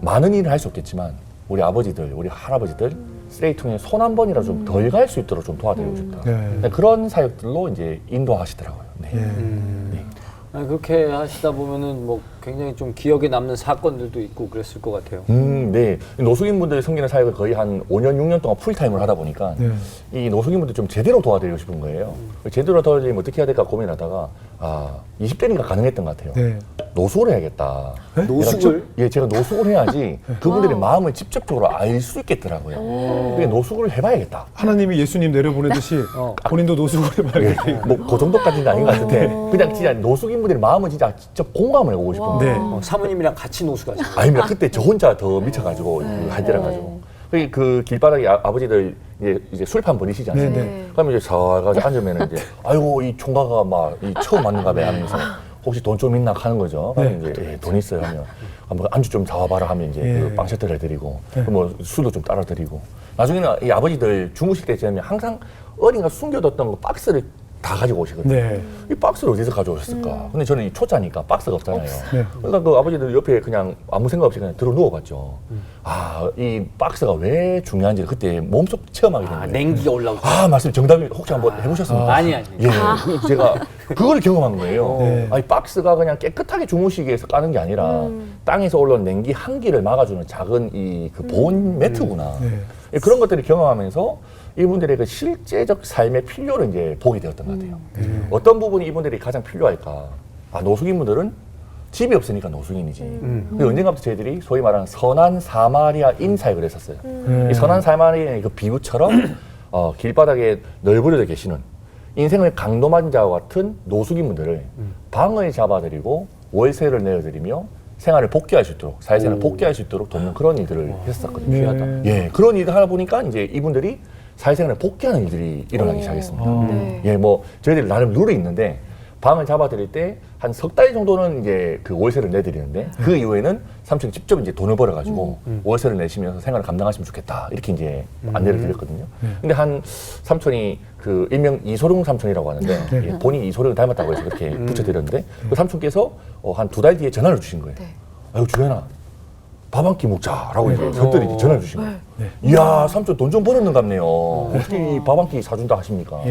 D: 많은 일을 할 수 없겠지만 우리 아버지들, 우리 할아버지들 쓰레기통에 손 한 번이라도 좀 덜 갈 수 있도록 좀 도와드리고 싶다.
A: 네.
D: 그런 사역들로 이제 인도하시더라고요. 네.
A: 예.
D: 네.
C: 아니, 그렇게 하시다 보면은 뭐 굉장히 좀 기억에 남는 사건들도 있고 그랬을 것 같아요.
D: 네. 노숙인분들 섬기는 사역을 거의 한 5년, 6년 동안 풀타임을 하다 보니까
A: 네.
D: 이 노숙인분들 좀 제대로 도와드리고 싶은 거예요. 제대로 도와드리면 어떻게 해야 될까 고민하다가 20대니까 가능했던 것 같아요.
A: 네.
D: 노숙을 해야겠다.
C: 노숙을?
D: 제가 노숙을 해야지 그분들의 마음을 직접적으로 알 수 있겠더라고요. 그러니까 노숙을 해봐야겠다.
A: 하나님이 예수님 내려보내듯이 본인도 노숙을 해봐야겠다.
D: 그 정도까지는 아닌 것 같은데 그냥 진짜 노숙인분들의 마음을 진짜 직접 공감을 해보고 싶은 거예요.
A: 네.
C: 사모님이랑 같이 노숙하시고.
D: 아닙니다. 그때 저 혼자 더 미쳐가지고 할때라가지고 그 길바닥에 아버지들 이제 술판 버리시지 않습니까?
A: 네, 네.
D: 그러면 이제 서가지고 앉으면 이제 아이고 이 총각아 막 이 처음 맞는가 봐 하면서 혹시 돈 좀 있나 하는 거죠. 그러면 이제 예, 돈 있어요 하면 뭐 안주 좀 사와봐라 하면 이제
A: 예.
D: 그 빵셔틀 해드리고 뭐 술도 좀 따라 드리고 나중에는 이 아버지들 주무실 때쯤에 항상 어딘가 숨겨뒀던 거 박스를 다 가지고 오시거든요.
A: 네.
D: 이 박스를 어디서 가져오셨을까? 근데 저는 이 초짜니까 박스가 없잖아요.
A: 네.
D: 그러니까 그 아버지들 옆에 그냥 아무 생각 없이 그냥 들어 누워봤죠. 이 박스가 왜 중요한지 그때 몸속 체험하게 된 거예요.
C: 냉기가 올라오고.
D: 맞습니다. 정답이 혹시 한번 해보셨습니까?
C: 아니.
D: 예, 제가 그걸 경험한 거예요.
A: 네.
D: 이 박스가 그냥 깨끗하게 주무시기 위해서 까는 게 아니라 땅에서 올라온 냉기 한기를 막아주는 작은 이 그 보온 매트구나.
A: 네.
D: 예, 그런 것들을 경험하면서 이분들의 그 실제적 삶의 필요를 이제 보게 되었던 것 같아요. 어떤 부분이 이분들이 가장 필요할까? 노숙인분들은 집이 없으니까 노숙인이지. 근데 언젠가부터 저희들이 소위 말하는 선한 사마리아인 사역을 했었어요. 이 선한 사마리아의 그 비유처럼 길바닥에 널브러져 계시는 인생을 강도만 자와 같은 노숙인분들을 방을 잡아드리고 월세를 내어드리며 생활을 복귀할 수 있도록 사회생활을 복귀할 수 있도록 돕는 그런 일들을 했었거든요.
A: 귀하다.
D: 예, 그런 일을 하다 보니까 이제 이분들이 사회생활에 복귀하는 일들이 일어나기 시작했습니다.
B: 네.
D: 예, 뭐 저희들이 나름 룰이 있는데 방을 잡아드릴 때 한 석 달 정도는 이제 그 월세를 내드리는데 그 이후에는 삼촌이 직접 이제 돈을 벌어가지고 월세를 내시면서 생활을 감당하시면 좋겠다 이렇게 이제 안내를 드렸거든요. 근데 한 삼촌이 그 일명 이소룡 삼촌이라고 하는데 예, 본인이 이소룡을 닮았다고 해서 그렇게 붙여드렸는데 그 삼촌께서 한 2달 뒤에 전화를 주신 거예요. 아유 주연아 밥 한 끼 먹자라고 이제 곁들이 전화를 주신 거예요. 이야 삼촌 돈 좀 벌었는 갑네요. 어떻게 밥 한 끼 사준다 하십니까?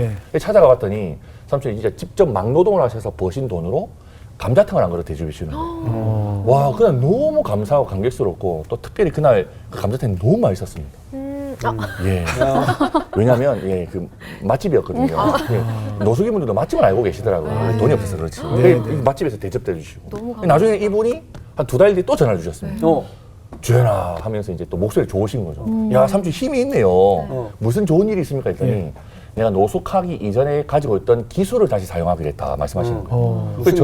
D: 찾아가 봤더니 삼촌이 진짜 직접 막노동을 하셔서 버신 돈으로 감자탕을 한 그릇 대접해주시는 거예요. 와 그냥 너무 감사하고 감격스럽고 또 특별히 그날 그 감자탕이 너무 맛있었습니다. 예. 왜냐면 예, 그 맛집이었거든요. 예, 노숙인분들도 맛집을 알고 계시더라고요. 돈이 없어서 그렇지. 그 맛집에서 대접해 주시고. 나중에 이분이 한 2달 뒤에 또 전화를 주셨습니다. 주연아 하면서 이제 또 목소리 좋으신 거죠. 야 삼촌 힘이 있네요. 무슨 좋은 일이 있습니까 했더니 내가 노숙하기 이전에 가지고 있던 기술을 다시 사용하기로 했다 말씀하시는 거예요. 그래서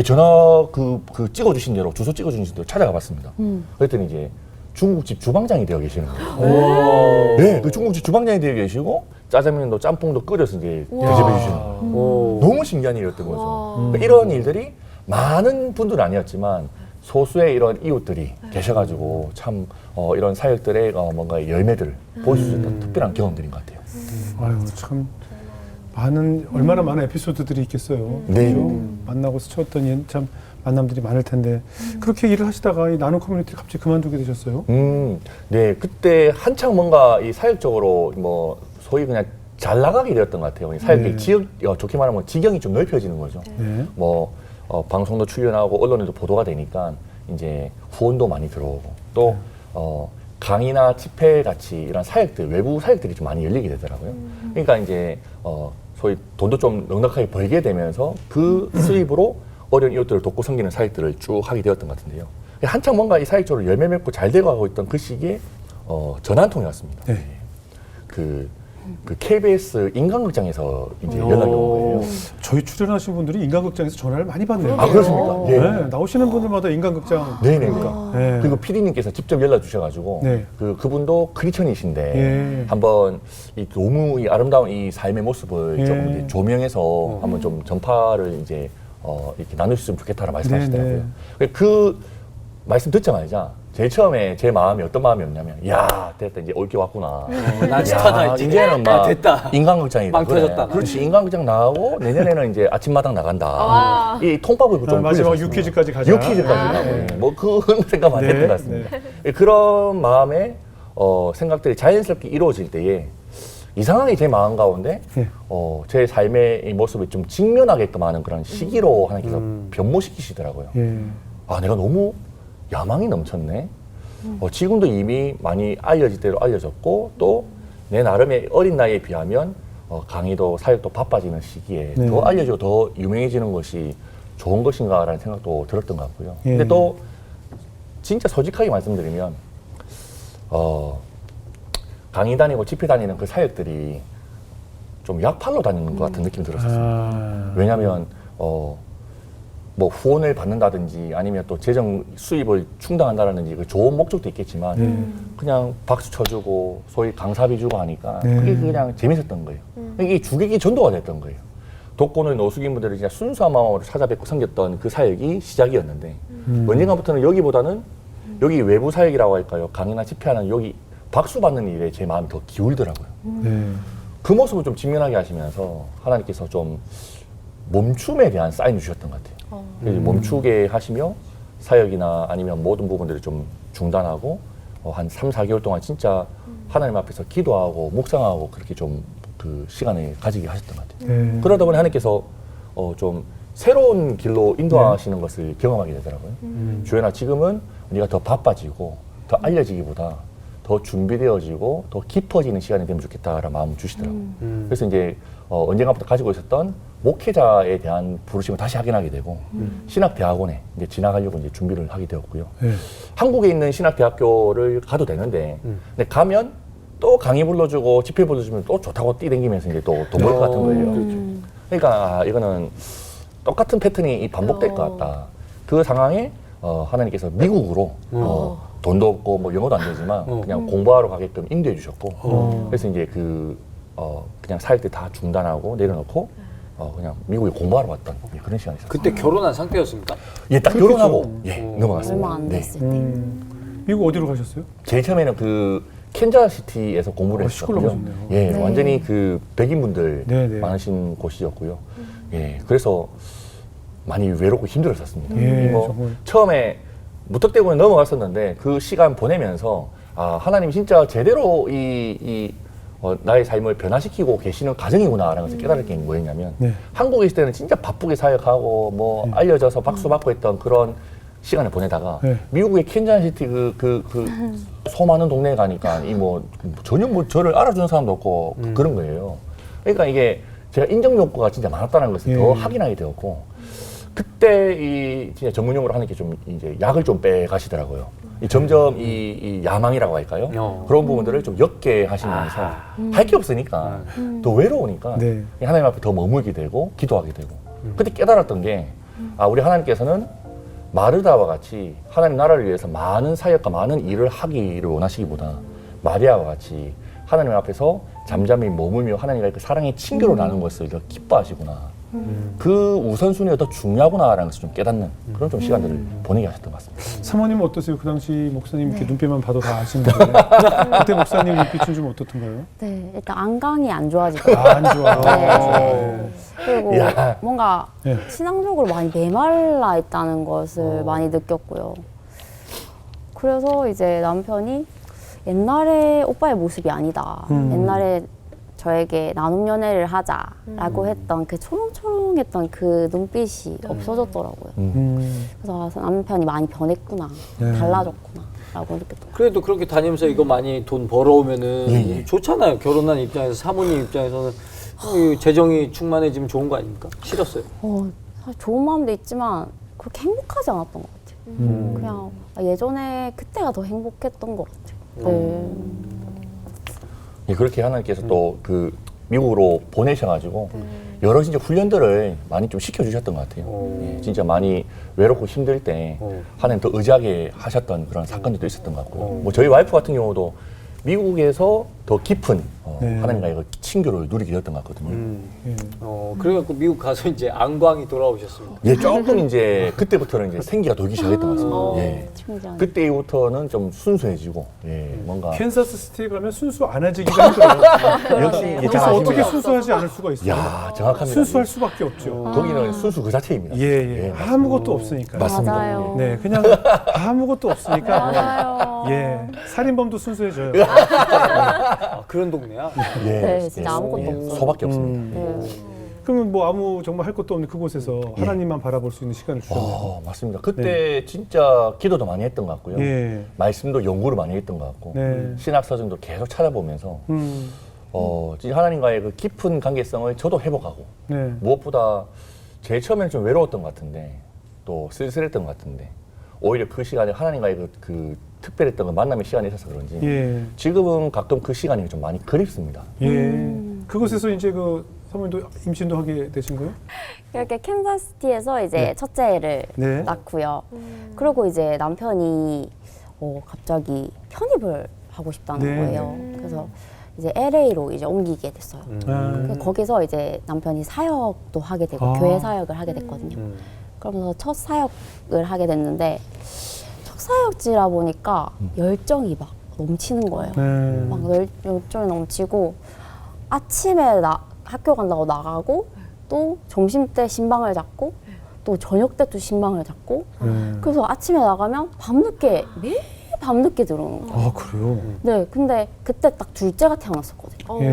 D: 전화 그 찍어주신 대로 주소 찍어주신 대로 찾아가 봤습니다. 그랬더니 이제 중국집 주방장이 되어 계시는 거예요. 네, 그 중국집 주방장이 되어 계시고 짜장면도 짬뽕도 끓여서 이제 대접해 주시는 거예요. 너무 신기한 일이었던 거죠. 그러니까 이런 일들이 많은 분들은 아니었지만 소수의 이런 이웃들이 계셔가지고 참 이런 사역들의 뭔가 열매들을 보여줄 수 있는 특별한 경험들인 것 같아요.
A: 아유 참 얼마나 많은 에피소드들이 있겠어요.
D: 네.
A: 그렇죠? 만나고 스쳤던 참 만남들이 많을 텐데 그렇게 일을 하시다가 이 나눔 커뮤니티를 갑자기 그만두게 되셨어요?
D: 네, 그때 한창 뭔가 이 사역적으로 뭐 소위 그냥 잘 나가게 되었던 것 같아요. 사역의 지역, 좋게 말하면 지경이 좀 넓혀지는 거죠. 뭐 방송도 출연하고 언론에도 보도가 되니까 이제 후원도 많이 들어오고 또 강의나 집회 같이 이런 사역들, 외부 사역들이 좀 많이 열리게 되더라고요. 그러니까 이제 소위 돈도 좀 넉넉하게 벌게 되면서 그 수입으로 어려운 이웃들을 돕고 섬기는 사역들을 쭉 하게 되었던 것 같은데요. 한창 뭔가 이 사역적으로 열매 맺고 잘 되고 있던 그 시기에 전화 한 통이 왔습니다.
A: 네.
D: 그 KBS 인간극장에서 이제 연락이 온 거예요.
A: 저희 출연하신 분들이 인간극장에서 전화를 많이 받네요.
D: 아, 그렇습니까?
A: 네.
D: 네.
A: 나오시는 분들마다 인간극장.
D: 네네. 그러니까.
A: 네.
D: 그리고 PD님께서 직접 연락 주셔가지고
A: 네.
D: 그분도 크리스천이신데
A: 예.
D: 한번 이 너무 이 아름다운 이 삶의 모습을
A: 예.
D: 조금 이제 조명해서 한번 좀 전파를 이제 이렇게 나누셨으면 좋겠다라고 말씀하시더라고요. 그 말씀 듣자마자 제일 처음에 제 마음이 어떤 마음이었냐면 야 됐다 이제 올 게 왔구나.
C: 난 스타다 이제.
D: 이제는 막
C: 됐다.
D: 인간극장이다.
C: 빵 터졌다.
D: 그렇지 인간극장 나가고 내년에는 이제 아침마당 나간다. 이 통밥을 좀
A: 마지막
D: 굴렸었습니다.
A: 유퀴즈까지 가자.
D: 유퀴즈까지
A: 아,
D: 가고
A: 네.
D: 뭐 그런 생각 많이
A: 네,
D: 했던 것 같습니다. 그런 마음에 생각들이 자연스럽게 이루어질 때에 이상하게 제 마음 가운데
A: 네.
D: 제 삶의 이 모습을 좀 직면하게끔 하는 그런 시기로 하나님께서 변모시키시더라고요.
A: 예.
D: 아 내가 너무 야망이 넘쳤네. 지금도 이미 많이 알려질 대로 알려졌고 또 내 나름의 어린 나이에 비하면 강의도 사역도 바빠지는 시기에
A: 네.
D: 더 알려지고 더 유명해지는 것이 좋은 것인가라는 생각도 들었던 것 같고요.
A: 예.
D: 근데 또 진짜 솔직하게 말씀드리면 강의 다니고 집회 다니는 그 사역들이 좀 약팔로 다니는 것 같은 느낌이 들었었어요.
A: 아.
D: 왜냐하면 뭐 후원을 받는다든지 아니면 또 재정 수입을 충당한다라든지 그 좋은 목적도 있겠지만 그냥 박수 쳐주고 소위 강사비 주고 하니까 그게 그냥 재밌었던 거예요. 이게 주객이 전도가 됐던 거예요. 독거노인 노숙인분들을 그냥 순수한 마음으로 찾아뵙고 섬겼던 그 사역이 시작이었는데 언젠가부터는 여기보다는 여기 외부 사역이라고 할까요? 강의나 집회하는 여기 박수 받는 일에 제 마음이 더 기울더라고요.
A: 네.
D: 그 모습을 좀 직면하게 하시면서 하나님께서 좀 멈춤에 대한 사인을 주셨던 것 같아요. 그래서 멈추게 하시며 사역이나 아니면 모든 부분들을 좀 중단하고 한 3, 4개월 동안 진짜 하나님 앞에서 기도하고 묵상하고 그렇게 좀 그 시간을 가지게 하셨던 것 같아요.
A: 네.
D: 그러다 보니 하나님께서 좀 새로운 길로 인도하시는 것을 경험하게 되더라고요. 주연아 지금은 네가 더 바빠지고 더 알려지기보다 더 준비되어지고 더 깊어지는 시간이 되면 좋겠다라는 마음을 주시더라고요. 그래서 이제 언젠가부터 가지고 있었던 목회자에 대한 부르심을 다시 확인하게 되고 신학대학원에 이제 진학하려고 이제 준비를 하게 되었고요.
A: 네.
D: 한국에 있는 신학대학교를 가도 되는데 근데 가면 또 강의 불러주고 집회 불러주면 또 좋다고 뛰댕기면서 이제 또 돈 벌 것 같은 거예요. 그러니까 이거는 똑같은 패턴이 반복될 것 같다. 그 상황에 하나님께서 미국으로 돈도 없고 뭐 영어도 안 되지만 그냥 공부하러 가게끔 인도해 주셨고 그래서 이제 그냥 살 때 다 중단하고 내려놓고 그냥 미국에 공부하러 왔던 그런 시간이 있었어요.
C: 그때 결혼한 상태였습니까?
D: 예, 딱 결혼하고 넘어갔습니다.
E: 얼마 안
D: 네.
E: 됐을 때.
A: 미국 어디로 가셨어요?
D: 제일 처음에는 그 캔자스시티에서 공부를
A: 시골로
D: 했었거든요.
A: 가셨네요.
D: 예,
E: 네.
D: 완전히 그 백인분들
A: 네.
D: 많으신 곳이었고요. 예, 그래서 많이 외롭고 힘들었었습니다.
A: 예,
D: 뭐
A: 정말.
D: 처음에 무턱대고는 넘어갔었는데 그 시간 보내면서 하나님이 진짜 제대로 나의 삶을 변화시키고 계시는 가정이구나라는 것을 깨달을 게 뭐였냐면
A: 네.
D: 한국에 있을 때는 진짜 바쁘게 사역하고 뭐 알려져서 박수 받고 있던 그런 시간을 보내다가
A: 네.
D: 미국의 캔자스시티 그 소많은 동네에 가니까 전혀 저를 알아주는 사람도 없고 그런 거예요. 그러니까 이게 제가 인정 욕구가 진짜 많았다는 것을
A: 예.
D: 더 확인하게 되었고 그때 진짜 전문용어로 하는 게 좀 이제 약을 좀 빼가시더라고요. 점점 이 야망이라고 할까요? 그런 부분들을 좀 옅게 하시면서 할 게 없으니까 더 외로우니까
A: 네.
D: 하나님 앞에 더 머물게 되고 기도하게 되고 그때 깨달았던 게 우리 하나님께서는 마르다와 같이 하나님 나라를 위해서 많은 사역과 많은 일을 하기를 원하시기보다 마리아와 같이 하나님 앞에서 잠잠히 머물며 하나님과의 그 사랑의 친교를 나누는 것을 더 기뻐하시구나. 그 우선순위가 더 중요하구나라는 것을 좀 깨닫는 그런 좀 시간들을 보내게 하셨던 것 같습니다.
A: 사모님은 어떠세요? 그 당시 목사님 이렇게 눈빛만 봐도 다 아시는데 그때 목사님 눈빛은 좀 어떻던가요?
E: 네, 일단 안강이 안 좋아지고
A: 안 좋아.
E: 네. 그리고
D: 야.
E: 뭔가
A: 네.
E: 신앙적으로 많이 메말라 있다는 것을 많이 느꼈고요. 그래서 이제 남편이 옛날에 오빠의 모습이 아니다. 옛날에 저에게 나눔 연애를 하자라고 했던 그 초롱초롱했던 그 눈빛이 없어졌더라고요. 그래서 남편이 많이 변했구나,
A: 네.
E: 달라졌구나 라고 느꼈던 것
C: 그래도 그렇게 다니면서 이거 많이 돈 벌어오면은
D: 예.
C: 좋잖아요. 결혼한 입장에서 사모님 입장에서는 이 재정이 충만해지면 좋은 거 아닙니까? 싫었어요.
E: 같아요. 사실 좋은 마음도 있지만 그렇게 행복하지 않았던 것 같아요. 그냥 예전에 그때가 더 행복했던 것 같아요. 네.
D: 예, 그렇게 하나님께서 또 그 미국으로 보내셔가지고 여러 진짜 훈련들을 많이 좀 시켜주셨던 것 같아요. 예, 진짜 많이 외롭고 힘들 때 하나님 더 의지하게 하셨던 그런 사건들도 있었던 것 같고요. 뭐 저희 와이프 같은 경우도 미국에서 더 깊은
A: 네.
D: 하나님과의 그 친교를 누리게 됐던 것 같거든요.
A: 예.
C: 그래갖고 미국 가서 이제 안광이 돌아오셨습니다.
D: 예, 조금 이제 그때부터는 이제 생기가 돌기 시작했던 것 같습니다. 예.
E: 충전.
D: 그때 이후부터는 좀 순수해지고, 예, 뭔가.
A: 캔사스 시티에 가면 순수 안 해지기가 힘들어요.
D: 역시 이게
A: 그래서
D: 잘
A: 어떻게
D: 아십니다.
A: 순수하지 않을 수가 있어요?
D: 야, 정확합니다.
A: 순수할 수밖에 없죠.
D: 거기는 순수 그 자체입니다.
A: 예.
D: 맞습니다.
A: 아무것도 없으니까.
D: 맞습니다.
E: 맞아요.
A: 네, 그냥 아무것도 없으니까.
E: 맞아요.
A: 예, 살인범도 순수해져요.
C: 그런 동네야.
D: 예,
E: 네, 진짜 아무것도
D: 예,
E: 없어요.
D: 소밖에 없습니다.
E: 네.
A: 그러면 뭐 아무 정말 할 것도 없는 그곳에서 하나님만 바라볼 수 있는 시간을 주셨네요.
D: 맞습니다. 그때 진짜 기도도 많이 했던 것 같고요.
A: 예.
D: 말씀도 연구를 많이 했던 것 같고,
A: 네.
D: 신학 서적도 계속 찾아보면서, 진짜 하나님과의 그 깊은 관계성을 저도 회복하고,
A: 네.
D: 무엇보다 제일 처음에는 좀 외로웠던 것 같은데, 또 쓸쓸했던 것 같은데, 오히려 그 시간에 하나님과의 그 특별했던 그 만남의 시간이 있어서 그런지,
A: 예.
D: 지금은 가끔 그 시간이 좀 많이 그립습니다.
A: 예. 그곳에서 이제 그 사모님도 임신도 하게 되신 거예요?
E: 이렇게 캔자스시티에서 이제
A: 네.
E: 첫째를
A: 네.
E: 낳고요. 그리고 이제 남편이 갑자기 편입을 하고 싶다는
A: 네.
E: 거예요. 그래서 이제 LA로 이제 옮기게 됐어요. 그래서 거기서 이제 남편이 사역도 하게 되고
A: 아.
E: 교회 사역을 하게 됐거든요. 그러면서 첫 사역을 하게 됐는데 첫 사역지라 보니까 열정이 막 넘치는 거예요.
A: 네.
E: 막 열정이 넘치고 아침에 학교 간다고 나가고 또 점심 때 신방을 잡고 또 저녁 때 또 신방을 잡고 그래서 아침에 나가면 밤늦게 매일 밤늦게 들어오는 거예요.
A: 아, 그래요?
E: 네, 근데 그때 딱 둘째가 태어났었거든요.
A: 예.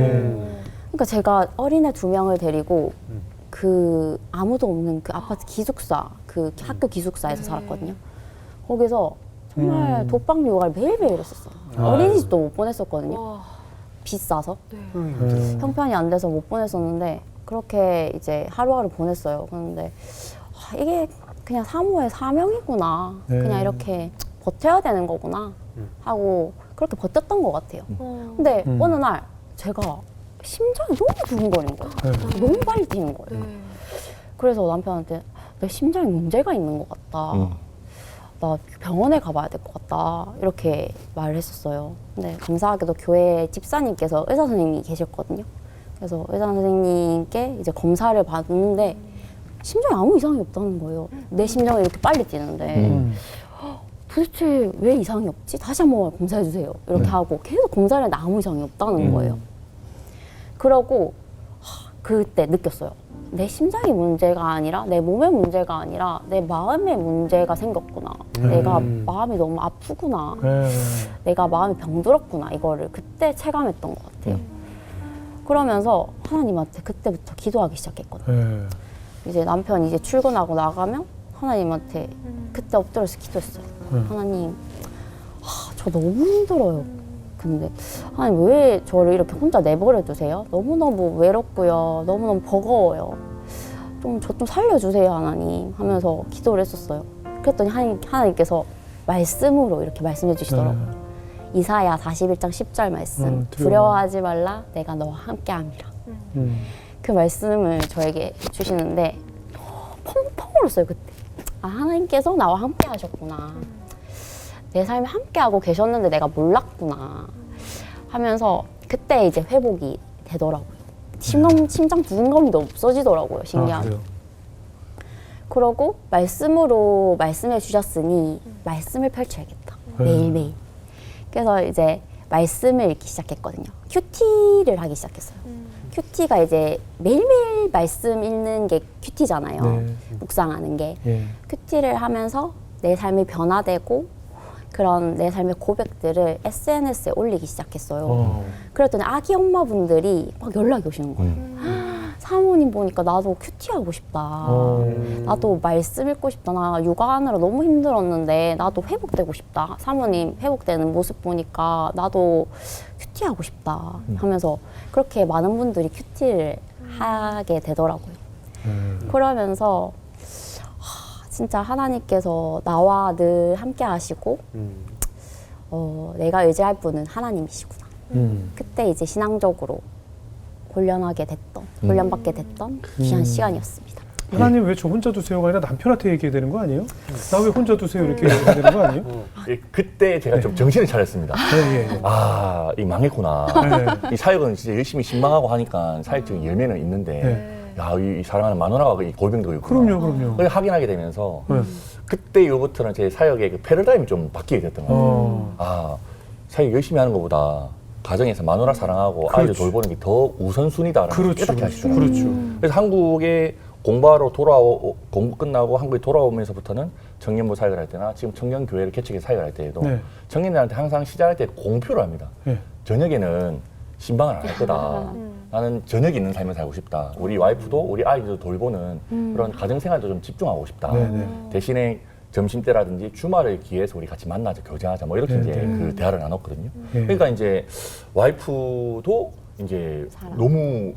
E: 그러니까 제가 어린애 2명을 데리고 그 아무도 없는 그 아파트 기숙사, 그 학교 기숙사에서 살았거든요. 거기서 정말 독방 육아를 매일매일 했었어요. 어린이집도 못 보냈었거든요.
B: 와.
E: 비싸서.
A: 네.
E: 형편이 안 돼서 못 보냈었는데 그렇게 이제 하루하루 보냈어요. 그런데 이게 그냥 사모의 사명이구나.
A: 네.
E: 그냥 이렇게 버텨야 되는 거구나 하고 그렇게 버텼던 것 같아요. 근데 어느 날 제가 심장이 너무 두근거리는 거예요. 너무 빨리 뛰는 거예요. 그래서 남편한테 내 심장에 문제가 있는 것 같다. 나 병원에 가봐야 될 것 같다 이렇게 말을 했었어요. 근데 감사하게도 교회 집사님께서 의사 선생님이 계셨거든요. 그래서 의사 선생님께 이제 검사를 받는데 심장에 아무 이상이 없다는 거예요. 내 심장이 이렇게 빨리 뛰는데 도대체 왜 이상이 없지? 다시 한번 검사해 주세요. 이렇게 하고 계속 검사를 했는데 아무 이상이 없다는 거예요. 그러고 그때 느꼈어요. 내 심장이 문제가 아니라 내 몸의 문제가 아니라 내 마음의 문제가 생겼구나. 내가 마음이 너무 아프구나. 내가 마음이 병들었구나. 이거를 그때 체감했던 것 같아요. 그러면서 하나님한테 그때부터 기도하기 시작했거든요. 이제 남편이 이제 출근하고 나가면 하나님한테 그때 엎드려서 기도했어요. 하나님, 저 너무 힘들어요. 근데 하나님 왜 저를 이렇게 혼자 내버려 두세요? 너무너무 외롭고요. 너무너무 버거워요. 저 좀 살려주세요, 하나님 하면서 기도를 했었어요. 그랬더니 하나님께서 말씀으로 이렇게 말씀해 주시더라고요. 이사야 41장 10절 말씀. 두려워하지 말라, 내가 너와 함께 함이라. 그 말씀을 저에게 주시는데 펑펑 울었어요, 그때. 하나님께서 나와 함께 하셨구나. 내 삶에 함께하고 계셨는데 내가 몰랐구나 하면서 그때 이제 회복이 되더라고요. 심장 두근거림도 없어지더라고요. 신기하게. 그러고 말씀으로 말씀해 주셨으니 말씀을 펼쳐야겠다. 매일매일. 그래서 이제 말씀을 읽기 시작했거든요. 큐티를 하기 시작했어요. 큐티가 이제 매일매일 말씀 읽는 게 큐티잖아요. 묵상하는 게. 큐티를 하면서 내 삶이 변화되고 그런 내 삶의 고백들을 SNS에 올리기 시작했어요. 그랬더니 아기 엄마분들이 막 연락이 오시는 거예요. 사모님 보니까 나도 큐티하고 싶다. 나도 말씀 읽고 싶다. 나 육아하느라 너무 힘들었는데 나도 회복되고 싶다. 사모님 회복되는 모습 보니까 나도 큐티하고 싶다 하면서 그렇게 많은 분들이 큐티를 하게 되더라고요. 그러면서 진짜 하나님께서 나와 늘 함께 하시고 내가 의지할 분은 하나님이시구나. 그때 이제 신앙적으로 훈련받게 됐던 귀한 시간이었습니다.
A: 하나님 왜 저 혼자 두세요가 아니라 남편한테 얘기해야 되는 거 아니에요? 나 왜 혼자 두세요 이렇게 얘기해야 되는 거 아니에요?
D: 그때 제가 좀 정신을 차렸습니다. 이 망했구나. 이 사역은 진짜 열심히 신방하고 하니까 사역적인 열매는 있는데 야, 이 사랑하는 마누라가 이 골병도 있구나.
A: 그럼요.
D: 그걸 확인하게 되면서 그때 이후부터는 제 사역의 그 패러다임이 좀 바뀌게 됐던 것 같아요. 사역 열심히 하는 것보다 가정에서 마누라 사랑하고 아이들 돌보는 게 더 우선순위다라는 이렇게 하시더라고요. 그래서 한국에 공부하러 공부 끝나고 한국에 돌아오면서부터는 청년부 사역을 할 때나 지금 청년교회를 개척해서 사역을 할 때에도 청년들한테 항상 시작할 때 공표를 합니다. 저녁에는 신방을 안 할 거다. 나는 저녁에 있는 삶을 살고 싶다. 우리 와이프도 우리 아이들도 돌보는 그런 가정생활도 좀 집중하고 싶다. 대신에 점심때라든지 주말을 기해서 우리 같이 만나자, 교제하자, 뭐 이렇게 이제 그 대화를 나눴거든요. 그러니까 이제 와이프도 이제 너무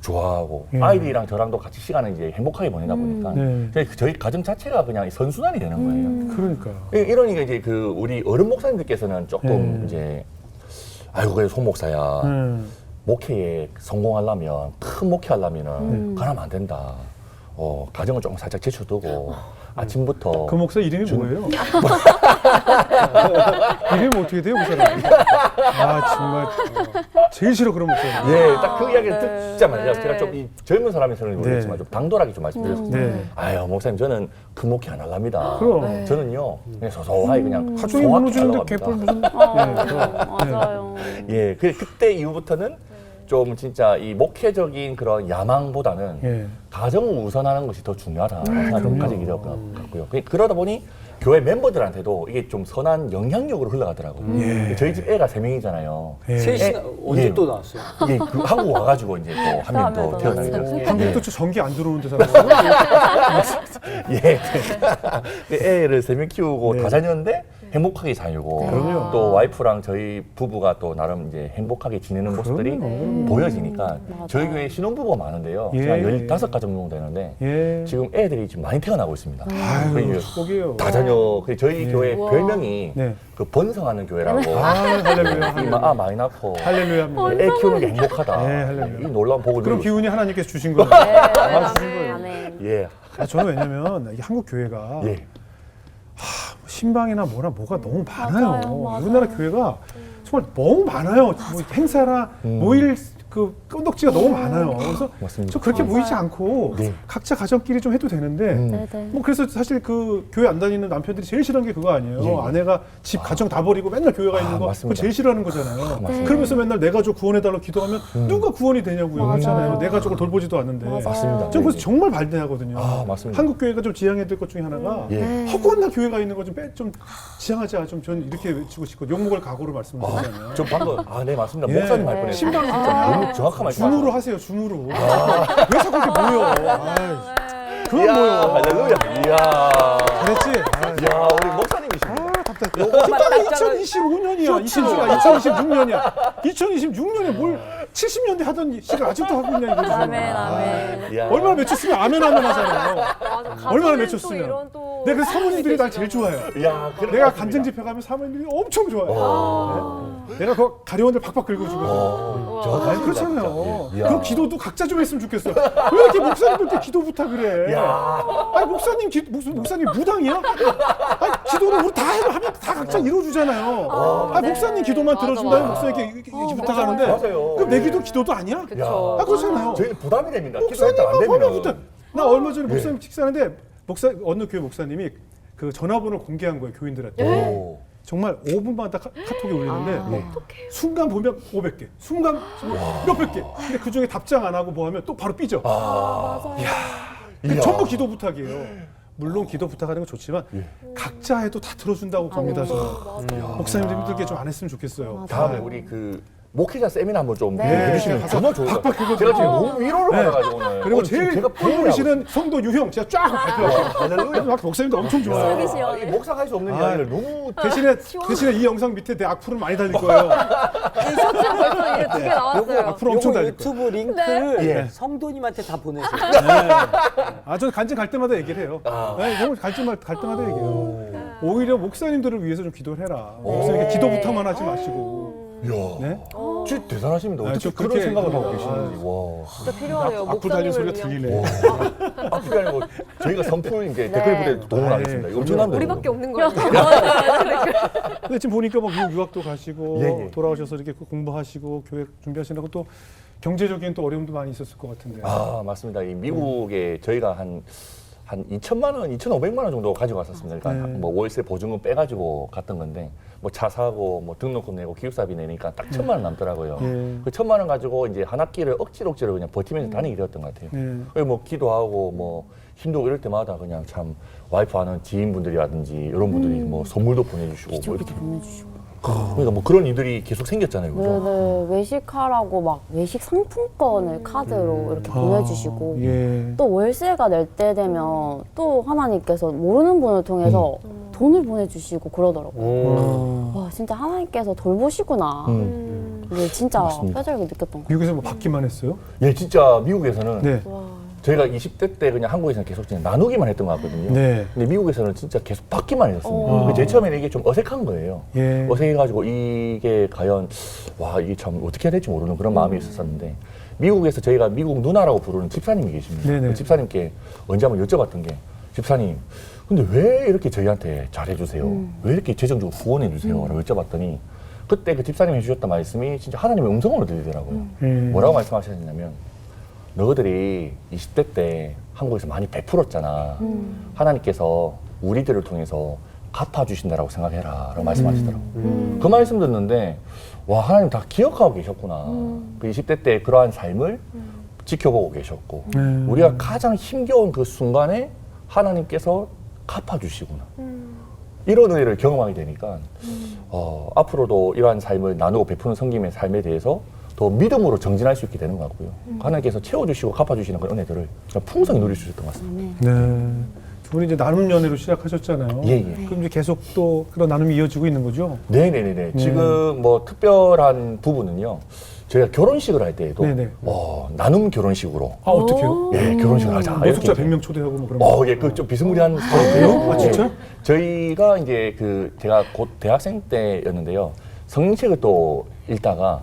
D: 좋아하고 아이들이랑 저랑도 같이 시간을 이제 행복하게 보내다 보니까 저희 가정 자체가 그냥 선순환이 되는 거예요.
A: 그러니까.
D: 이러니까 이제 그 우리 어른 목사님들께서는 조금 이제 아이고 그래 손 목사야. 목회에 성공하려면 큰 목회하려면은 그러면 안 된다. 가정을 조금 살짝 제쳐두고 아침부터
A: 그 목사 이름이 뭐예요? 이름이 어떻게 돼요, 그 사람? 정말 제일 싫어 그런 목사.
D: 딱 그 이야기를 듣자마자 제가 좀 이 젊은 사람에서는 모르겠지만 좀 당돌하게 좀 말씀드렸습니다. 아유 목사님 저는 큰 목회 안 하랍니다.
A: 그럼.
D: 저는요 그냥 소소하게 그냥
A: 가족이 무너지는데 개뿔 무슨?
E: 맞아요.
D: 그때 이후부터는 좀 진짜 이 목회적인 그런 야망보다는 가정을 우선하는 것이 더 중요하다 생각을 가지게 되었고요. 그러다 보니 교회 멤버들한테도 이게 좀 선한 영향력으로 흘러가더라고요. 저희 집 애가 3명이잖아요.
C: 셋이 언제 또 나왔어요?
D: 이게 한국 와가지고 이제 또 한 명 더 태어나게 됐어요.
A: 한국도 전기 안 들어오는데 사람.
D: 애를 3명 키우고 다자녔는데 행복하게 살고 또 와이프랑 저희 부부가 또 나름 이제 행복하게 지내는 모습들이 보여지니까 저희 교회 신혼부부가 많은데요. 제가 15가정 정도 되는데 지금 애들이 지금 많이 태어나고 있습니다.
A: 아유, 축복이에요.
D: 다자녀 저희 교회 별명이 그 번성하는 교회라고.
A: 할렐루야.
D: 많이 낳고
A: 할렐루야.
D: 애 키우는 게 행복하다.
A: 할렐루야.
D: 이 놀라운 복을
A: 그런
D: 누리고
A: 기운이 하나님께서 주신 거예요. 주신 거예요.
E: 아멘.
D: 예.
A: 저는 왜냐면 이 한국 교회가 신방이나 뭐가 너무 많아요.
E: 맞아요.
A: 우리나라 교회가 정말 너무 많아요. 뭐 행사나 모일 그 건덕지가 너무 많아요. 그래서
D: 맞습니다.
A: 저 그렇게
E: 맞아요.
A: 모이지 않고
D: 네.
A: 각자 가정끼리 좀 해도 되는데
E: 네네.
A: 뭐 그래서 사실 그 교회 안 다니는 남편들이 제일 싫어하는 게 그거 아니에요.
D: 예.
A: 아내가 집 가정 다 버리고 맨날 교회 가 있는 거 그거
D: 맞습니다.
A: 제일 싫어하는 거잖아요.
D: 맞습니다.
A: 그러면서 맨날 내 가족 구원해달라고 기도하면 누가 구원이 되냐고요.
E: 맞아요.
A: 그렇잖아요. 내 가족을 돌보지도 않는데.
E: 맞아요.
D: 맞습니다.
A: 저는 그래서
D: 네.
A: 정말 반대하거든요.
D: 아, 맞습니다.
A: 한국 교회가 좀 지향해야 될 것 중에 하나가
D: 예.
A: 허구한 교회가 있는 거 좀 지향하자. 좀 저는 이렇게 외치고 싶고 욕먹을 각오로 말씀을 드리잖아요.
D: 저 방금 네 맞습니다.
A: 예.
D: 목사님 할 뻔했어요.
A: 신방
D: 너무 정확한 말씀.
A: 줌으로 하세요. 줌으로. 왜 자꾸 이렇게 모여? 아이, 그만
D: 이야,
A: 모여.
D: 할렐루야. 이야.
A: 그랬지?
D: 이야, 우리 목사님이십니다.
A: 신방이 2025년이야. 2026년이야. 2026년에 뭘 70년대 하던 식을 아직도 하고 있냐 이거죠.
E: 아멘, 아멘.
D: 이야.
A: 얼마나 맺혔으면 아멘 하잖아요.
B: 맞아.
A: 얼마나
B: 가정엔
A: 맺혔으면.
B: 또 이런 또
A: 내가 그래서 사모님들이 날 제일 좋아해요.
D: 이야, 그럴
A: 내가
D: 것 같습니다.
A: 간증 집회 가면 사모님들이 엄청 좋아해요. 네. 내가 그 가려원들 박박 긁어주거든.
D: 정확하십니다,
A: 아니, 그렇잖아요.
D: 진짜. 예. 이야.
A: 그 기도도 각자 좀 했으면 좋겠어. 왜 이렇게 목사님들께 기도 부탁을 해?
D: 이야.
A: 아니 목사님 무슨 목사님 무당이야? 아니 기도를 우리 다 하면 다 각자 이루어주잖아요. 아니 목사님 기도만
B: 맞아,
A: 들어준다면
B: 맞아.
A: 목사님께 이렇게 부탁하는데
D: 맞아요.
A: 그럼 내 기도 기도도 아니야?
B: 그쵸.
A: 아 그렇잖아요.
D: 저희는 부담이 됩니다. 기도했다 안
A: 목사님만
D: 되면.
A: 부탁. 나 얼마 전에 목사님 식사하는데 어느 교회 목사님이 그 전화번호 공개한 거예요 교인들한테.
D: 오.
A: 정말 5분마다 카톡이 울리는데
D: 네.
A: 순간 보면 500개, 순간 몇백 개. 근데 그 중에 답장 안 하고 뭐 하면 또 바로 삐져.
E: 맞아요.
A: 근데 전부 기도 부탁이에요. 물론 기도 부탁하는 건 좋지만 각자 해도 다 들어준다고 봅니다. 저는. 목사님들 힘들게 좀 안 했으면 좋겠어요.
D: 다음에 우리 그 목회자 세미나 한번 좀
E: 네.
D: 해주시면 정말 좋을 것 같아요.
A: 긁어주고.
D: 제가 지금 너무 위로를
A: 네.
D: 받아가지고 오늘.
A: 그리고
D: 오늘 지금
A: 제일
D: 제가
A: 보이시는 성도 유형 제가 쫙 발표할게요. 목사님도 엄청 좋아요.
E: 속이 시원해.
D: 목사가 할 수 없는 이야기를 너무
A: 대신에 이 영상 밑에 내 악플은 많이 달릴 거예요.
B: 이 셔츠는 벌써 이게 2개 나왔어요.
A: 앞으로 엄청
C: 요거
A: 달릴 거예요.
C: 유튜브 링크를
D: 예.
C: 성도님한테 다 보내세요.
A: 아, 저는 간증 갈 때마다 얘기를 해요. 네, 너무 갈 때마다 얘기해요. 오히려 목사님들을 위해서 좀 기도를 해라. 목사님께 기도 부탁만 하지 마시고.
D: 이야.
A: 네?
D: 진짜 대단하십니다.
A: 아,
D: 어떻게
A: 저
D: 그런
A: 그렇게-
D: 생각을 하고
A: 아,
D: 계시는지. 와.
B: 진짜 필요하네요.
A: 앞으로 달린
B: 목사님을
A: 소리가
B: 위한.
A: 들리네.
D: 앞으로 아니고 저희가 선풀 이제 댓글 부대 동원하겠습니다. 이거 엄청납니다.
B: 우리밖에 없는 거예요.
A: 근데 지금 보니까 뭐 미국 유학도 가시고
D: 예, 예.
A: 돌아오셔서 이렇게 공부하시고 교회 준비하시느라고 또 경제적인 또 어려움도 많이 있었을 것 같은데.
D: 아 맞습니다. 이 미국에 저희가 한 2천만 원, 2,500만 원 정도 가지고 갔었습니다. 그러니까
A: 네.
D: 뭐 월세 보증금 빼가지고 갔던 건데 뭐 차 사고 뭐 등록금 내고 기숙사비 내니까 딱 1,000만 원 남더라고요.
A: 예.
D: 그 1,000만 원 가지고 이제 한 학기를 억지로 그냥 버티면서 다니게 되었던 것 같아요.
A: 예.
D: 그리고 뭐 기도하고 뭐 힘들고 이럴 때마다 그냥 참 와이프 아는 지인분들이라든지 이런 분들이 뭐 선물도 보내주시고 뭐
E: 기저귀도
D: 이렇게
E: 보내주시고.
D: 그러니까 뭐 그런 일들이 계속 생겼잖아요. 그죠?
E: 네네. 외식하라고 막 외식 상품권을 카드로 이렇게 보내주시고.
A: 예.
E: 또 월세가 낼 때 되면 또 하나님께서 모르는 분을 통해서 돈을 보내주시고 그러더라고요. 와 진짜 하나님께서 돌보시구나. 이게 진짜
D: 맞습니다.
E: 뼈저리게 느꼈던 거.
A: 미국에서 뭐 받기만 했어요?
D: 예, 진짜 미국에서는
A: 네.
D: 저희가 20대 때 그냥 한국에서는 계속 그냥 나누기만 했던 것 같거든요.
A: 네.
D: 근데 미국에서는 진짜 계속 받기만 했었습니다. 제 처음에는 이게 좀 어색한 거예요.
A: 예.
D: 어색해가지고 이게 과연 와 이게 참 어떻게 해야 될지 모르는 그런 마음이 있었었는데 미국에서 저희가 미국 누나라고 부르는 집사님이 계십니다.
A: 네네.
D: 그 집사님께 언제 한번 여쭤봤던 게 집사님 근데 왜 이렇게 저희한테 잘해주세요? 왜 이렇게 재정적으로 후원해주세요? 라고 여쭤봤더니 그때 그 집사님이 해주셨던 말씀이 진짜 하나님의 음성으로 들리더라고요. 뭐라고 말씀하셨냐면 너희들이 20대 때 한국에서 많이 베풀었잖아. 하나님께서 우리들을 통해서 갚아주신다라고 생각해라. 라고 말씀하시더라고요. 그 말씀 듣는데 와 하나님 다 기억하고 계셨구나. 그 20대 때 그러한 삶을 지켜보고 계셨고 우리가 가장 힘겨운 그 순간에 하나님께서 갚아주시구나. 이런 은혜를 경험하게 되니까 앞으로도 이러한 삶을 나누고 베푸는 섬김의 삶에 대해서 더 믿음으로 정진할 수 있게 되는 것 같고요. 하나님께서 채워주시고 갚아주시는 그런 은혜들을 풍성히 누릴 수 있었던 것 같습니다.
A: 네. 두 분이 이제 나눔 연애로 시작하셨잖아요.
D: 예, 예.
A: 그럼 이제 계속 또 그런 나눔이 이어지고 있는 거죠?
D: 네네네. 지금 뭐 특별한 부분은요. 저희가 결혼식을 할 때에도
A: 네네.
D: 나눔 결혼식으로
A: 아, 어떡해요?
D: 예, 결혼식을 하자.
A: 노숙자
D: 이렇게
A: 100명 초대하고 뭐 그런 거.
D: 예, 그 좀 비스무리한 스타일이에요.
A: 아, 진짜?
D: 저희가 이제 그 제가 곧 대학생 때였는데요. 성경책을 또 읽다가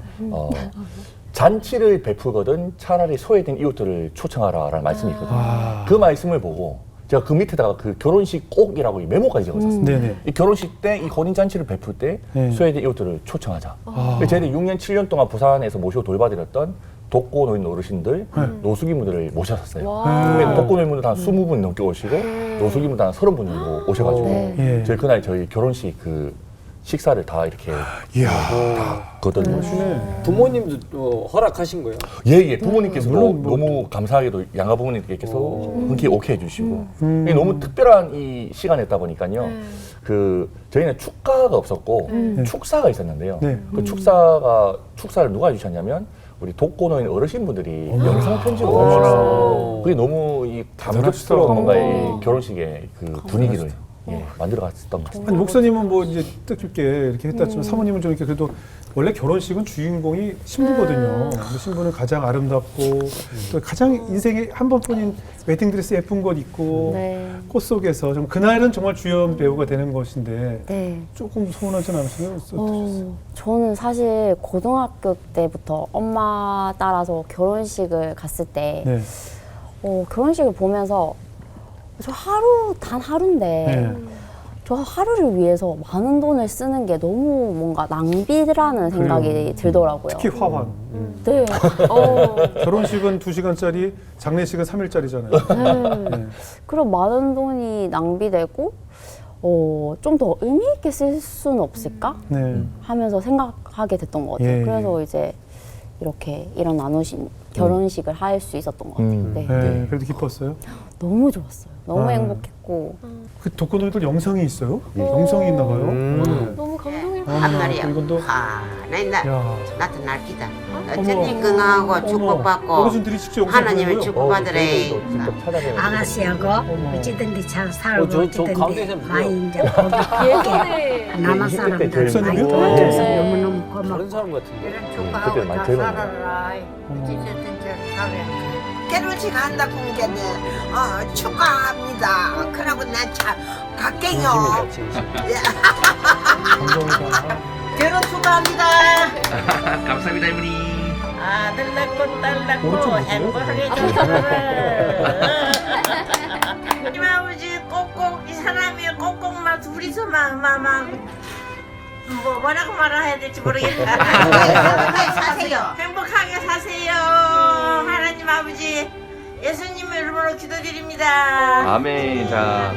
D: 잔치를 베풀거든 차라리 소외된 이웃들을 초청하라라는 말씀이 있거든요. 그 말씀을 보고 제가 그 밑에다가 그 결혼식 꼭이라고 이 메모까지 적었었어요.
A: 네네.
D: 이 결혼식 때 이 혼인 잔치를 베풀 때
A: 네.
D: 스웨덴 이웃들을 초청하자.
A: 아.
D: 저희들이 6년 7년 동안 부산에서 모시고 돌봐드렸던 독거노인 어르신들,
A: 네.
D: 노숙인분들을 모셨었어요.
B: 와.
A: 네.
D: 독거노인분들 한 20분 넘게 오시고 노숙인분들 한 30분 오셔가지고
E: 네.
A: 예.
D: 저희 그날 저희 결혼식 그 식사를 다 이렇게
A: 이야.
D: 거든요.
A: 멋지네.
C: 부모님도 또 허락하신 거예요?
D: 예, 부모님께서도
A: 물론 뭐-
D: 너무 감사하게도 양가 부모님께서 흔쾌히 오케이 해주시고 이게
A: 음.
D: 너무 특별한 이 시간이었다 보니까요. 그 저희는 축가가 없었고 축사가 있었는데요.
A: 네.
D: 그 축사를 누가 해주셨냐면 우리 독거노인 어르신분들이 영상 편지로
A: 어머나.
D: 보내주셨어요. 그게 너무 이 감격스러운 뭔가 이
B: 어머.
D: 결혼식의 그 분위기를 만들어갔었던 것 같습니다.
A: 아니 목사님은 뭐 이제 뜻깊게 이렇게 했다지만 사모님은 좀 이렇게 그래도 원래 결혼식은 주인공이 신부거든요. 근데 신부는 가장 아름답고 또 가장 인생에 한 번뿐인 웨딩드레스 예쁜 것 입고
E: 네.
A: 꽃 속에서 좀 그날은 정말 주연 배우가 되는 것인데
E: 네.
A: 조금 서운하진 않으세요?
E: 저는 사실 고등학교 때부터 엄마 따라서 결혼식을 갔을 때
A: 네.
E: 결혼식을 보면서 저 단 하루인데
A: 네.
E: 저 하루를 위해서 많은 돈을 쓰는 게 너무 뭔가 낭비라는 생각이
A: 그래요.
E: 들더라고요.
A: 특히 화환.
E: 네.
A: 결혼식은 2시간짜리, 장례식은 3일짜리잖아요. 네.
E: 그럼 많은 돈이 낭비되고 좀 더 의미 있게 쓸 수는 없을까
A: 네.
E: 하면서 생각하게 됐던 것 같아요.
A: 예,
E: 그래서 이제 이렇게 이런 결혼식을 할 수 있었던 것 같아요. 네.
A: 네. 그래도 기뻤어요?
E: 너무 좋았어요. 너무
A: 아.
E: 행복했고
A: 그 독거노인들 영상이 있어요? 영상이 있나 봐요.
B: 너무 감동이
A: 아,
F: 말이야.
A: 또 이건 또
F: 맨날
A: 야.
F: 나도 날기다.
A: 어머.
F: 어쩐지 끊어하고
A: 어머,
F: 축복받고
A: 어르신들이 직접 영상
F: 하나님의
A: 보내고요?
F: 축복받으래.
D: 직접 찾아뵈서
G: 아가씨하고 어찌든지 잘 살고
C: 저 가운데
G: 어찌든지
C: 사람
G: 많이 이제 거기
B: 예전에
G: 남한
D: 네,
G: 사람들
D: 그때
G: 많이
A: 저희
G: 도와줘서
A: 어.
G: 너무너무 고맙고
C: 다른 사람 같은데.
F: 이런
D: 그때
F: 축복하고
D: 많이
F: 다
D: 들었는데.
F: 살아라. 어찌든지 살아야지. 결혼식 한다고 게는 축하합니다. 그러고 난 참 갈게요.
A: 감동이다.
F: 결혼 축하합니다.
D: 감사합니다, 이모님.
F: 아들 낳고 딸 낳고
A: 오른쪽 보세요.
F: 행복하게 잘 살아라. 하나님 아버지 꼭꼭 이 사람이 꼭꼭만 둘이서 뭐라고 말해야 될지 모르겠다. 행복하게 사세요. 행복하게 사세요. 하나님 아버지 예수님 이름으로 기도드립니다.
D: 아멘. 자.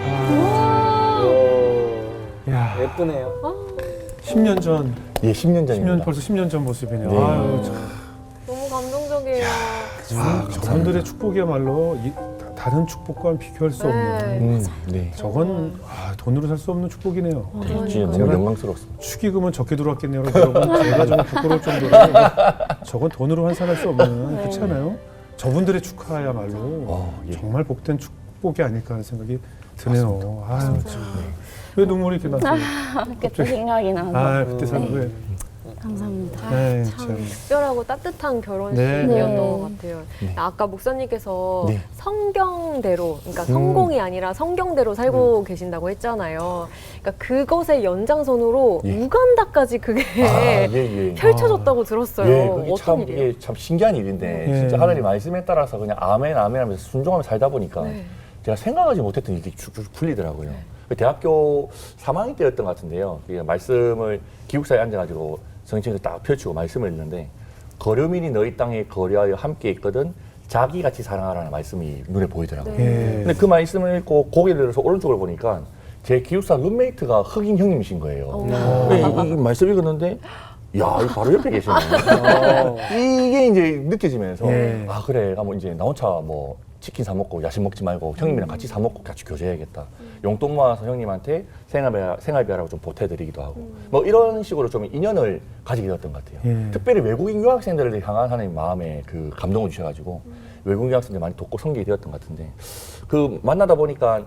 A: 야,
C: 예쁘네요.
A: 10년 전,
D: 예, 10년 전입니다.
A: 벌써 10년 전 모습이네요.
D: 네.
A: 아유, 참.
B: 너무 감동적이에요.
A: 저분들의 축복이야말로 다른 축복과는 비교할 수 없는.
D: 네.
A: 저건 돈으로 살 수 없는 축복이네요.
D: 진짜 너무
A: 제가
D: 영광스럽습니다.
A: 축의금은 적게 들어왔겠네요, 여러분. 제가 좀 부끄러울 정도로 저건 돈으로 환산할 수 없는 그렇지 않아요? 저분들의 축하야말로
D: 예.
A: 정말 복된 축복이 아닐까 하는 생각이 드네요. 아유, 참. 왜 눈물이 이렇게 나세요?
E: 그때 생각이 나서
A: 아, 그때 사는 왜?
E: 감사합니다.
A: 네,
B: 참
A: 참.
B: 특별하고 따뜻한 결혼식이었던
A: 네.
B: 것 같아요. 아까 목사님께서
D: 네.
B: 성경대로, 그러니까 성공이 아니라 성경대로 살고 계신다고 했잖아요. 그러니까 그것의 연장선으로
D: 예.
B: 우간다까지 그게
D: 예.
B: 펼쳐졌다고 들었어요.
D: 예, 그게
B: 어떤
D: 참,
B: 일이에요?
D: 이게 참 신기한 일인데
A: 예.
D: 진짜 하나님 말씀에 따라서 그냥 아멘 하면서 순종하며 살다 보니까
B: 네.
D: 제가 생각하지 못했던 일이 쭉쭉 풀리더라고요. 대학교 3학년 때였던 것 같은데요. 그 말씀을 기숙사에 앉아가지고 성경을 딱 펼치고 말씀을 읽는데 거류민이 너희 땅에 거류하여 함께 있거든 자기같이 사랑하라는 말씀이 눈에 보이더라고요.
A: 예.
D: 근데 그 말씀을 읽고 고개를 들어서 오른쪽을 보니까 제 기숙사 룸메이트가 흑인 형님이신 거예요. 이 말씀 읽었는데 야, 이 바로 옆에 계시네. 이게 이제 느껴지면서
A: 예.
D: 아 그래, 뭐 이제 나 혼자 뭐 치킨 사 먹고 야식 먹지 말고 형님이랑 같이 사 먹고 같이 교제해야겠다. 용돈 모아서 형님한테 생활비하라고 좀 보태드리기도 하고 뭐 이런 식으로 좀 인연을 가지게 되었던 것 같아요.
A: 예.
D: 특별히 외국인 유학생들을 향한 하나님 마음에 그 감동을 주셔가지고 외국인 유학생들 많이 돕고 섬기게 되었던 것 같은데 그 만나다 보니까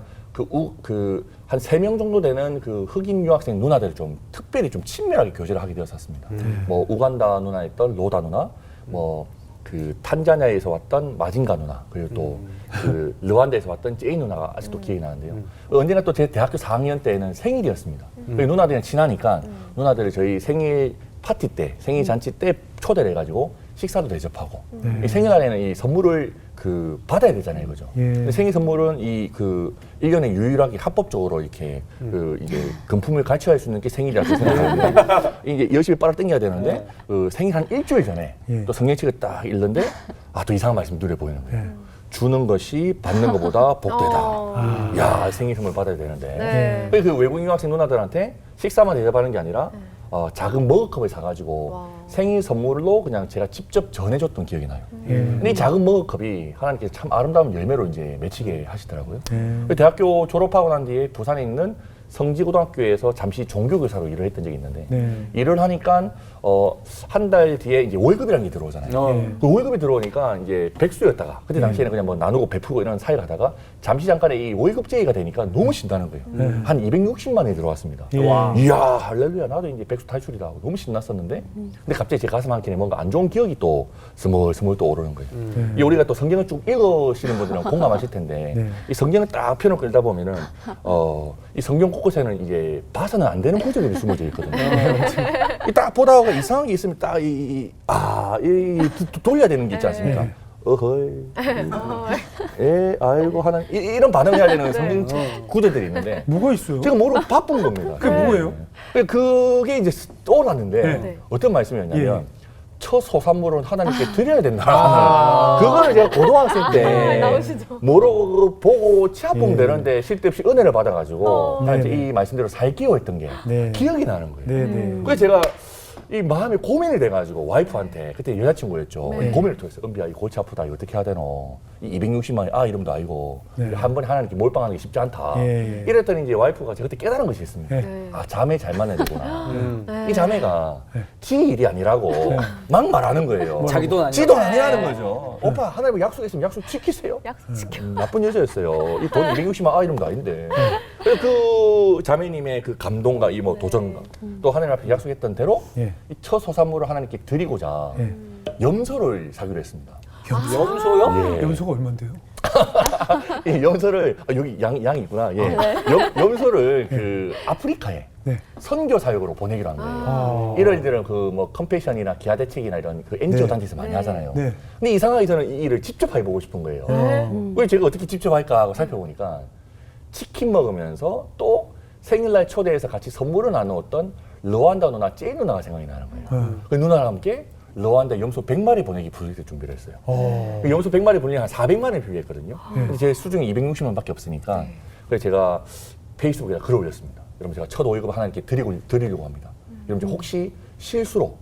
D: 한 3명 정도 되는 그 흑인 유학생 누나들을 좀 특별히 좀 친밀하게 교제를 하게 되었었습니다. 뭐 우간다 누나였던 로다 누나, 뭐 그 탄자니아에서 왔던 마징가 누나, 그리고 또 그 르완다에서 왔던 제이 누나가 아직도 기억이 나는데요. 언젠가 또 제 대학교 4학년 때는 생일이었습니다. 누나들이랑 친하니까 누나들을 저희 생일 파티 때, 생일 잔치 때 초대를 해가지고 식사도 대접하고 이 생일날에는 이 선물을 그 받아야 되잖아요, 그죠?
A: 예.
D: 근데 생일 선물은 이 그 1년에 유일하게 합법적으로 이렇게 그 이제 금품을 가치화할 수 있는 게 생일이라고 생각하는데 이게 열심히 빨아 당겨야 되는데 그 생일 한 일주일 전에
A: 예.
D: 또 성년치가 딱 읽는데 또 이상한 말씀 눈에 보이는 거예요. 주는 것이 받는 것보다 복되다. 야, 생일 선물 받아야 되는데.
B: 네.
D: 그 외국인 유학생 누나들한테 식사만 대접하는 게 아니라 작은 머그컵을 사가지고
B: 와.
D: 생일 선물로 그냥 제가 직접 전해줬던 기억이 나요.
A: 예.
D: 근데 이 작은 머그컵이 하나님께서 참 아름다운 열매로 이제 맺히게 하시더라고요.
A: 예.
D: 대학교 졸업하고 난 뒤에 부산에 있는 성지고등학교에서 잠시 종교교사로 일을 했던 적이 있는데
A: 네.
D: 일을 하니까 한 달 뒤에 이제 월급이라는 게 들어오잖아요.
A: 예.
D: 그 월급이 들어오니까 이제 백수였다가 그때 당시에는 그냥 뭐 나누고 베풀고 이런 사이를 하다가 잠시 잠깐에 이 월급 제의가 되니까 너무 신나는 거예요. 한 260만 원이 들어왔습니다.
A: 예. 와.
D: 이야 할렐루야 나도 이제 백수 탈출이다 하고 너무 신났었는데 근데 갑자기 제 가슴 한켠에 뭔가 안 좋은 기억이 또 스물스물 또 오르는 거예요. 이 우리가 또 성경을 쭉 읽으시는 분들은 공감하실 텐데
A: 네.
D: 이 성경을 딱 펴놓고 읽다 보면은 이 성경 곳곳에는 이제 봐서는 안 되는 구절들이 숨어져 있거든요. 이 딱 보다가 이상한 게 있으면 딱 돌려야 되는 게 있지 않습니까?
A: 네.
D: 어허이, 아이고 하나 이런 반응을 해야 되는 성경 구절들이 있는데
A: 뭐가 있어요?
D: 제가 모르고 바쁜 겁니다.
A: 그게 뭐예요?
D: 그게 이제 떠올랐는데
B: 네.
D: 어떤 말씀이었냐면
A: 예.
D: 첫 소산물은 하나님께 드려야 된다. 그거를 제가 고등학생 때
B: 나오시죠.
D: 모르고 보고 치아뽕
A: 예.
D: 되는데 쉴 데 없이 은혜를 받아가지고 딱 이제
A: 네네.
D: 이 말씀대로 살기로 했던 게
A: 네.
D: 기억이 나는 거예요.
A: 네네.
D: 그래서 제가 이 마음이 고민이 돼가지고 와이프한테 그때 여자친구였죠.
A: 네.
D: 고민을 토했어요. 은비야 이 골치 아프다 이거 어떻게 해야 되노. 이 260만 원 이름도 아니고
A: 네.
D: 한 번에 하나님께 몰빵하는 게 쉽지 않다.
A: 예, 예.
D: 이랬더니 이제 와이프가 제가 그때 깨달은 것이 있습니다.
A: 네.
D: 자매 잘 만나야 되구나.
B: 네.
D: 이 자매가 지 일이 아니라고 막 말하는 거예요.
C: 자기 돈 아니야.
D: 지 돈 아니라는 거죠. 오빠 하나님 약속했으면 약속 지키세요.
B: 약속 지켜.
D: 나쁜 여자였어요. 이 돈 260만 이름도 아닌데. 그래서 그 자매님의 그 감동과 이 뭐 도전과 또 하나님 앞에 약속했던 대로
A: 예.
D: 이 첫 소산물을 하나님께 드리고자
A: 예.
D: 염소를 사기로 했습니다.
C: 염소요?
D: 예.
A: 연소가 얼만데요?
D: 이 염소를 여기 양이 있구나. 예. 염소를 그 아프리카에
A: 네.
D: 선교 사역으로 보내기로 한 거예요.
A: 아.
D: 이럴 때는 그 뭐 컴패션이나 기아 대책이나 이런 그 NGO
A: 네.
D: 단체에서 많이 하잖아요.
A: 네.
D: 근데 이상하게 저는 이 일을 직접 해보고 싶은 거예요. 왜 제가 어떻게 직접 할까 하고 살펴보니까 치킨 먹으면서 또 생일날 초대해서 같이 선물을 나누었던 르완다 누나 제 누나가 생각이 나는 거예요. 그 누나랑 함께 르완다 염소 100마리 보내기 프로젝트 준비를 했어요. 그 염소 100마리 보내기 한 400만 원을 필요했거든요. 근데 제 수중이 260만 원밖에 없으니까 그래서 제가 페이스북에 글을 올렸습니다. 여러분 제가 첫 월급 하나님께 드리려고 합니다. 여러분 혹시 실수로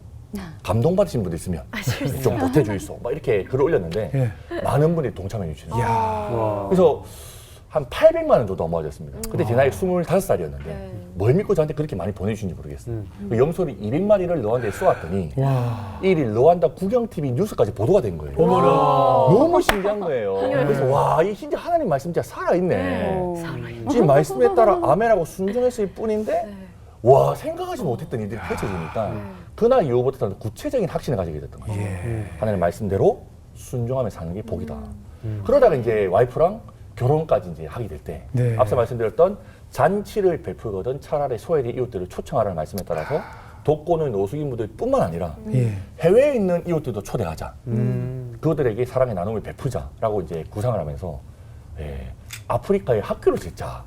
D: 감동받으신 분들 있으면 좀 보태주이소. 막 이렇게 글을 올렸는데
A: 예.
D: 많은 분들이 동참해 주시는 거예요.
A: 이야.
D: 그래서 한 800만 원 정도 넘어졌습니다. 그때 제 나이 25살이었는데 뭘 믿고 저한테 그렇게 많이 보내주신지 모르겠어요. 그 염소를 200마리를 르완다에 쏘았더니
A: 와.
D: 이 일이 르완다 구경TV 뉴스까지 보도가 된 거예요.
A: 어머나.
D: 너무 신기한 거예요. 그래서 와, 이 진짜 하나님 말씀 진짜 살아있네. 지금 말씀에 따라 아멘하고 순종했을 뿐인데 와, 생각하지 못했던 일들이 펼쳐지니까 그날 이후부터 저는 구체적인 확신을 가지게 됐던 거예요. 하나님 말씀대로 순종하며 사는 게 복이다. 그러다가 이제 와이프랑 결혼까지 이제 하게 될 때
A: 네.
D: 앞서 말씀드렸던 잔치를 베풀거든 차라리 소외된 이웃들을 초청하라는 말씀에 따라서 독거노인 노숙인분들 뿐만 아니라
A: 예.
D: 해외에 있는 이웃들도 초대하자. 그들에게 사랑의 나눔을 베푸자라고 이제 구상을 하면서 아프리카에 학교를 짓자.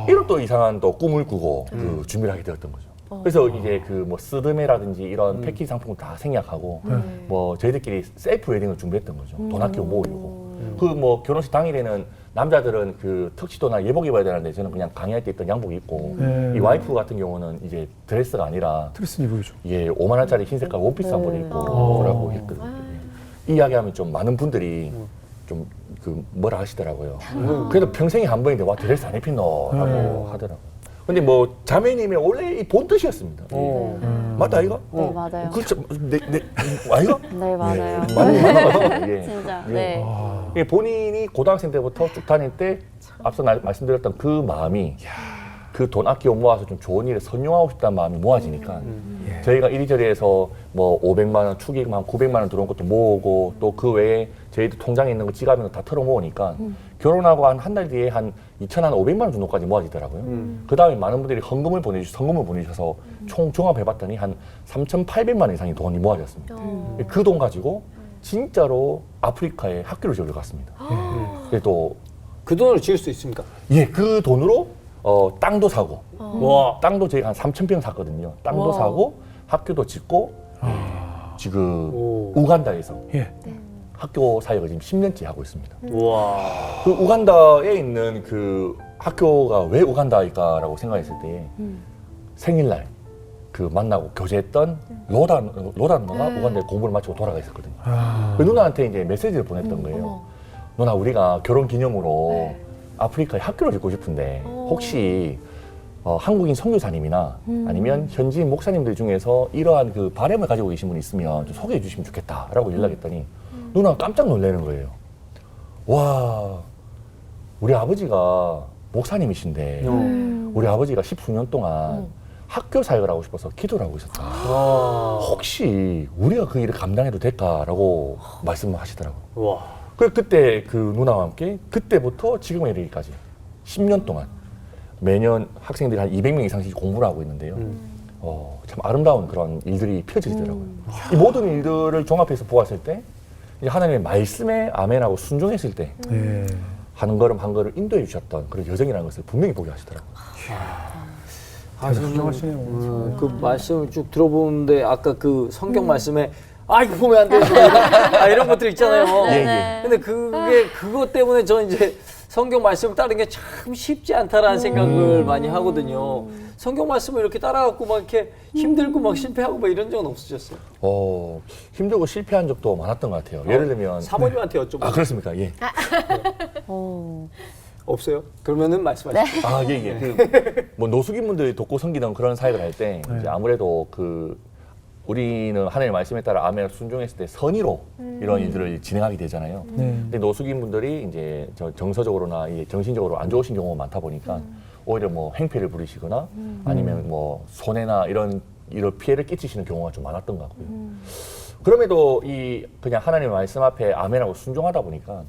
D: 이런 또 이상한 또 꿈을 꾸고 그 준비를 하게 되었던 거죠. 그래서 이제 그 뭐 스드메라든지 이런 패키지 상품을 다 생략하고 뭐 저희들끼리 셀프 웨딩을 준비했던 거죠. 돈 아끼고 모으려고. 그 뭐 결혼식 당일에는 남자들은 그 턱시도나 예복 입어야 되는데 저는 그냥 강의할 때 입던 양복 입고 이 와이프 같은 경우는 이제 드레스가 아니라
A: 드레스 입어야죠.
D: 예, 5만 원짜리 흰색깔 원피스 한 벌 입고 오라고 했거든요. 이 이야기하면 좀 많은 분들이 좀 그 뭐라 하시더라고요. 그래도 평생에 한 번인데 와 드레스 안 입힌노라고 하더라고요. 근데 뭐 자매님의 원래 이 본 뜻이었습니다. 맞다 아이가?
E: 네, 맞아요.
D: 그렇죠. 아이가?
E: 네, 맞아요.
D: 맞는 것 예.
E: 진짜.
D: 예.
E: 네.
D: 예, 본인이 고등학생 때부터 쭉 다닐 때 앞서 말씀드렸던 그 마음이 그 돈 아끼고 모아서 좀 좋은 일에 선용하고 싶다는 마음이 모아지니까 저희가 이리저리 해서 뭐 500만 원, 축의금 한 900만 원 들어온 것도 모으고 또 그 외에 저희도 통장에 있는 거 지갑에 있는 거 다 털어 모으니까 결혼하고 한 달 뒤에 한 2,500만 원 정도까지 모아지더라고요. 그 다음에 많은 분들이 성금을 보내주셔서 총 종합해봤더니 한 3,800만 원 이상의 돈이 모아졌습니다. 그 돈 가지고 진짜로 아프리카에 학교를 지으러 갔습니다. 또
C: 그 돈으로 지을 수 있습니까?
D: 예, 그 돈으로 땅도 사고,
C: 와.
D: 땅도 저희가 한 3,000평 샀거든요. 땅도
B: 와.
D: 사고 학교도 짓고 지금
C: 오.
D: 우간다에서
A: 예.
D: 학교 사역을 지금 10년째 하고 있습니다.
C: 와.
D: 그 우간다에 있는 그 학교가 왜 우간다일까라고 생각했을 때 생일날 그 만나고 교제했던 로다 누나가 우간다에 공부를 마치고 돌아가 있었거든요. 그 누나한테 이제 메시지를 보냈던 거예요. 누나, 우리가 결혼 기념으로
B: 네.
D: 아프리카에 학교를 짓고 싶은데
B: 어.
D: 혹시 한국인 선교사님이나 아니면 현지인 목사님들 중에서 이러한 그 바람을 가지고 계신 분이 있으면 좀 소개해 주시면 좋겠다라고 연락했더니 누나가 깜짝 놀라는 거예요. 와, 우리 아버지가 목사님이신데 우리 아버지가 10수년 동안 학교 사역을 하고 싶어서 기도를 하고 있었다.
C: 와.
D: 혹시 우리가 그 일을 감당해도 될까라고 말씀을 하시더라고요.
C: 와.
D: 그때 그 누나와 함께 그때부터 지금에 이르기까지 10년 동안 매년 학생들이 한 200명 이상씩 공부를 하고 있는데요. 참 아름다운 그런 일들이 펼쳐지더라고요. 이 모든 일들을 종합해서 보았을 때 이제 하나님의 말씀에 아멘하고 순종했을 때
A: 예.
D: 한 걸음 한 걸음 인도해 주셨던 그런 여정이라는 것을 분명히 보게 하시더라고요.
A: 훌륭하시네요.
C: 그 말씀을 쭉 들어보는데 아까 그 성경 말씀에 이거 보면 안 되죠. 이런 것들 있잖아요.
D: 예, 예.
C: 근데 그것 때문에 저는 이제 성경 말씀을 따르는 게 참 쉽지 않다라는 생각을 많이 하거든요. 성경 말씀을 이렇게 따라갖고 막 이렇게 힘들고 막 실패하고 막 이런 적은 없으셨어요?
D: 힘들고 실패한 적도 많았던 것 같아요. 예를 들면
C: 사모님한테 여쭤보면
D: 그렇습니까? 예.
C: 없어요? 그러면은 말씀하시죠.
D: 예. 뭐 노숙인분들이 돕고 섬기던 그런 사역을 할 때 이제 아무래도 우리는 하나님의 말씀에 따라 아멘을 순종했을 때 선의로 이런 일들을 진행하게 되잖아요. 근데 노숙인분들이 이제 정서적으로나 정신적으로 안 좋으신 경우가 많다 보니까 오히려 뭐 행패를 부리시거나 아니면 뭐 손해나 이런 피해를 끼치시는 경우가 좀 많았던 것 같고요. 그럼에도 그냥 하나님의 말씀 앞에 아멘하고 순종하다 보니까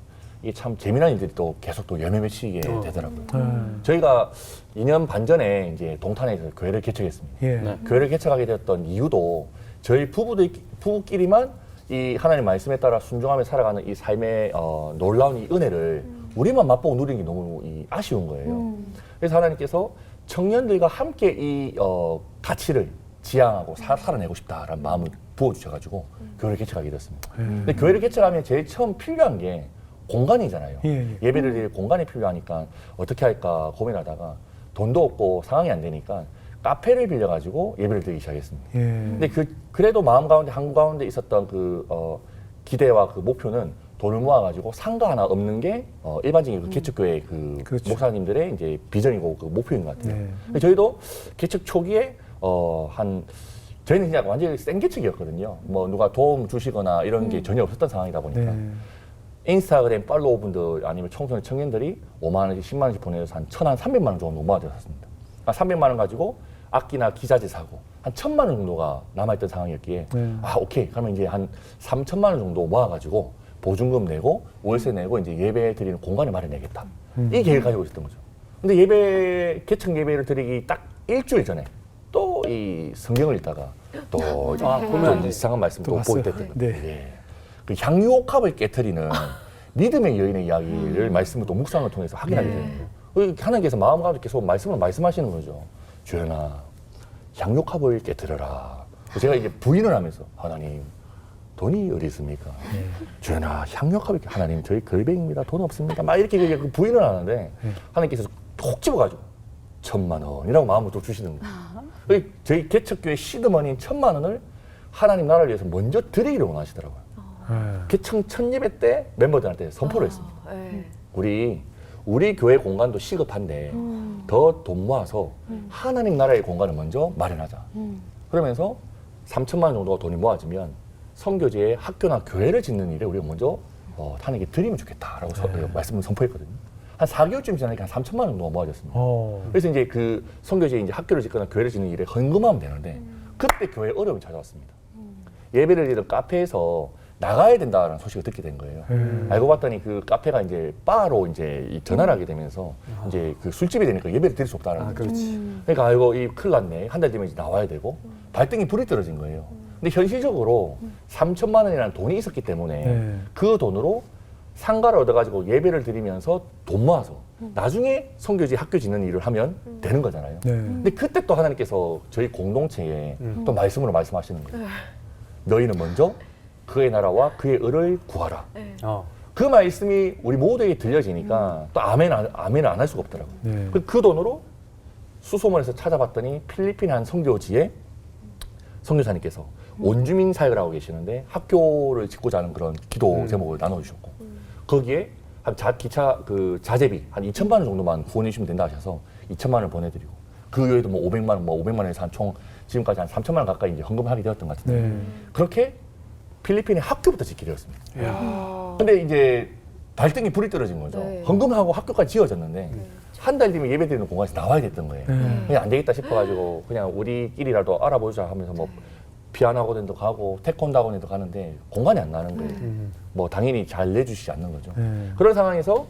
D: 이게 참 재미난 일들이 또 계속 또 열매맺히게 되더라고요. 저희가 2년 반 전에 이제 동탄에서 교회를 개척했습니다.
A: 예.
D: 교회를 개척하게 되었던 이유도 저희 부부끼리만 이 하나님 말씀에 따라 순종하며 살아가는 이 삶의 놀라운 이 은혜를 우리만 맛보고 누리는 게 너무 아쉬운 거예요. 그래서 하나님께서 청년들과 함께 이 가치를 지향하고 살아내고 싶다라는 마음을 부어주셔가지고 교회를 개척하게 됐습니다. 근데 교회를 개척하면 제일 처음 필요한 게 공간이잖아요. 예배를 드릴 공간이 필요하니까 어떻게 할까 고민하다가 돈도 없고 상황이 안 되니까 카페를 빌려가지고 예배를 드리기 시작했습니다. 근데 그래도 마음 가운데 한가운데 있었던 기대와 그 목표는 돈을 모아가지고 상가 하나 없는 게 일반적인 그 개척교회
A: 그렇죠.
D: 목사님들의 이제 비전이고 그 목표인 것 같아요. 근데 저희도 개척 초기에 저희는 그냥 완전히 센 개척이었거든요. 뭐 누가 도움 주시거나 이런 게 전혀 없었던 상황이다 보니까 인스타그램 팔로워분들 아니면 청소년 청년들이 5만 원씩 10만 원씩 보내서 한 300만 원 정도 모아졌습니다. 300만 원 가지고 악기나 기자재 사고 한 1,000만 원 정도가 남아있던 상황이었기에 오케이 그러면 이제 한 3,000만 원 정도 모아가지고 보증금 내고 월세 내고 이제 예배 드리는 공간을 마련해야겠다. 이 계획을 가지고 있었던 거죠. 근데 개척 예배를 드리기 딱 일주일 전에 또 이 성경을 읽다가 또 보면 이상한 말씀 또 보게 됐던 거예요. 예. 그 향유옥합을 깨트리는 믿음의 여인의 이야기를 말씀을 또 묵상을 통해서 확인하게 되는 거예요. 하나님께서 마음 가운데 계속 말씀하시는 거죠. 주연아, 향유옥합을 깨트려라. 제가 이제 부인을 하면서 하나님 돈이 어디 있습니까? 주연아, 향유옥합을 하나님 저희 걸뱅입니다. 돈 없습니다. 막 이렇게 부인을 하는데 하나님께서 톡 집어가지고 1,000만 원이라고 마음을 또 주시는 거예요. 저희 개척교회 시드머니인 1,000만 원을 하나님 나라를 위해서 먼저 드리기를 원하시더라고요. 개척 첫 예배 때 멤버들한테 선포를 했습니다. 우리 교회 공간도 시급한데 더 돈 모아서 하나님 나라의 공간을 먼저 마련하자. 그러면서 3,000만 원 정도가 돈이 모아지면 선교지에 학교나 교회를 짓는 일에 우리가 먼저 하나님께 드리면 좋겠다라고 말씀을 선포했거든요. 한 4개월쯤 지나니까 한 3,000만 원 정도가 모아졌습니다. 그래서 이제 그 선교지에 이제 학교를 짓거나 교회를 짓는 일에 헌금하면 되는데 그때 교회에 어려움이 찾아왔습니다. 예배를 드리던 카페에서 나가야 된다는 소식을 듣게 된 거예요. 알고 봤더니 그 카페가 이제 바로 이제 전환을 하게 되면서 이제 그 술집이 되니까 예배를 드릴 수 없다는 거죠. 그러니까 아이고 이 큰일 났네. 한 달 뒤면 이제 나와야 되고 발등에 불이 떨어진 거예요. 근데 현실적으로 3천만 원이라는 돈이 있었기 때문에
A: 네.
D: 그 돈으로 상가를 얻어가지고 예배를 드리면서 돈 모아서 나중에 선교지 학교 짓는 일을 하면 되는 거잖아요.
A: 네.
D: 근데 그때 또 하나님께서 저희 공동체에 또 말씀으로 말씀하시는 거예요. 너희는 먼저 그의 나라와 그의 의를 구하라. 그 말씀이 우리 모두에게 들려지니까 또 아멘을 안 할 수가 없더라고요.
A: 네.
D: 그 돈으로 수소문에서 찾아봤더니 필리핀 한 선교지에 선교사님께서 원주민 사역을 하고 계시는데 학교를 짓고자 하는 그런 기도 제목을 나눠주셨고 거기에 한 기차 그 자재비 한 2천만 원 정도만 후원해 주시면 된다 하셔서 2천만 원을 보내드리고 그 외에도 뭐 500만 원, 뭐 500만 원에서 한 총 지금까지 한 3천만 원 가까이 이제 헌금을 하게 되었던 것 같은데
A: 네.
D: 그렇게 필리핀의 학교부터 짓게 되었습니다.
A: 이야.
D: 근데 이제 발등에 불이 떨어진 거죠.
B: 네.
D: 헌금하고 학교까지 지어졌는데 한 달 뒤면 예배드리는 공간에서 나와야 됐던 거예요.
A: 네.
D: 그냥 안 되겠다 싶어가지고 그냥 우리끼리라도 알아보자 하면서 뭐 피아노 학원에도 가고 태권도 학원에도 가는데 공간이 안 나는 거예요. 뭐 당연히 잘 내주시지 않는 거죠.
A: 네.
D: 그런 상황에서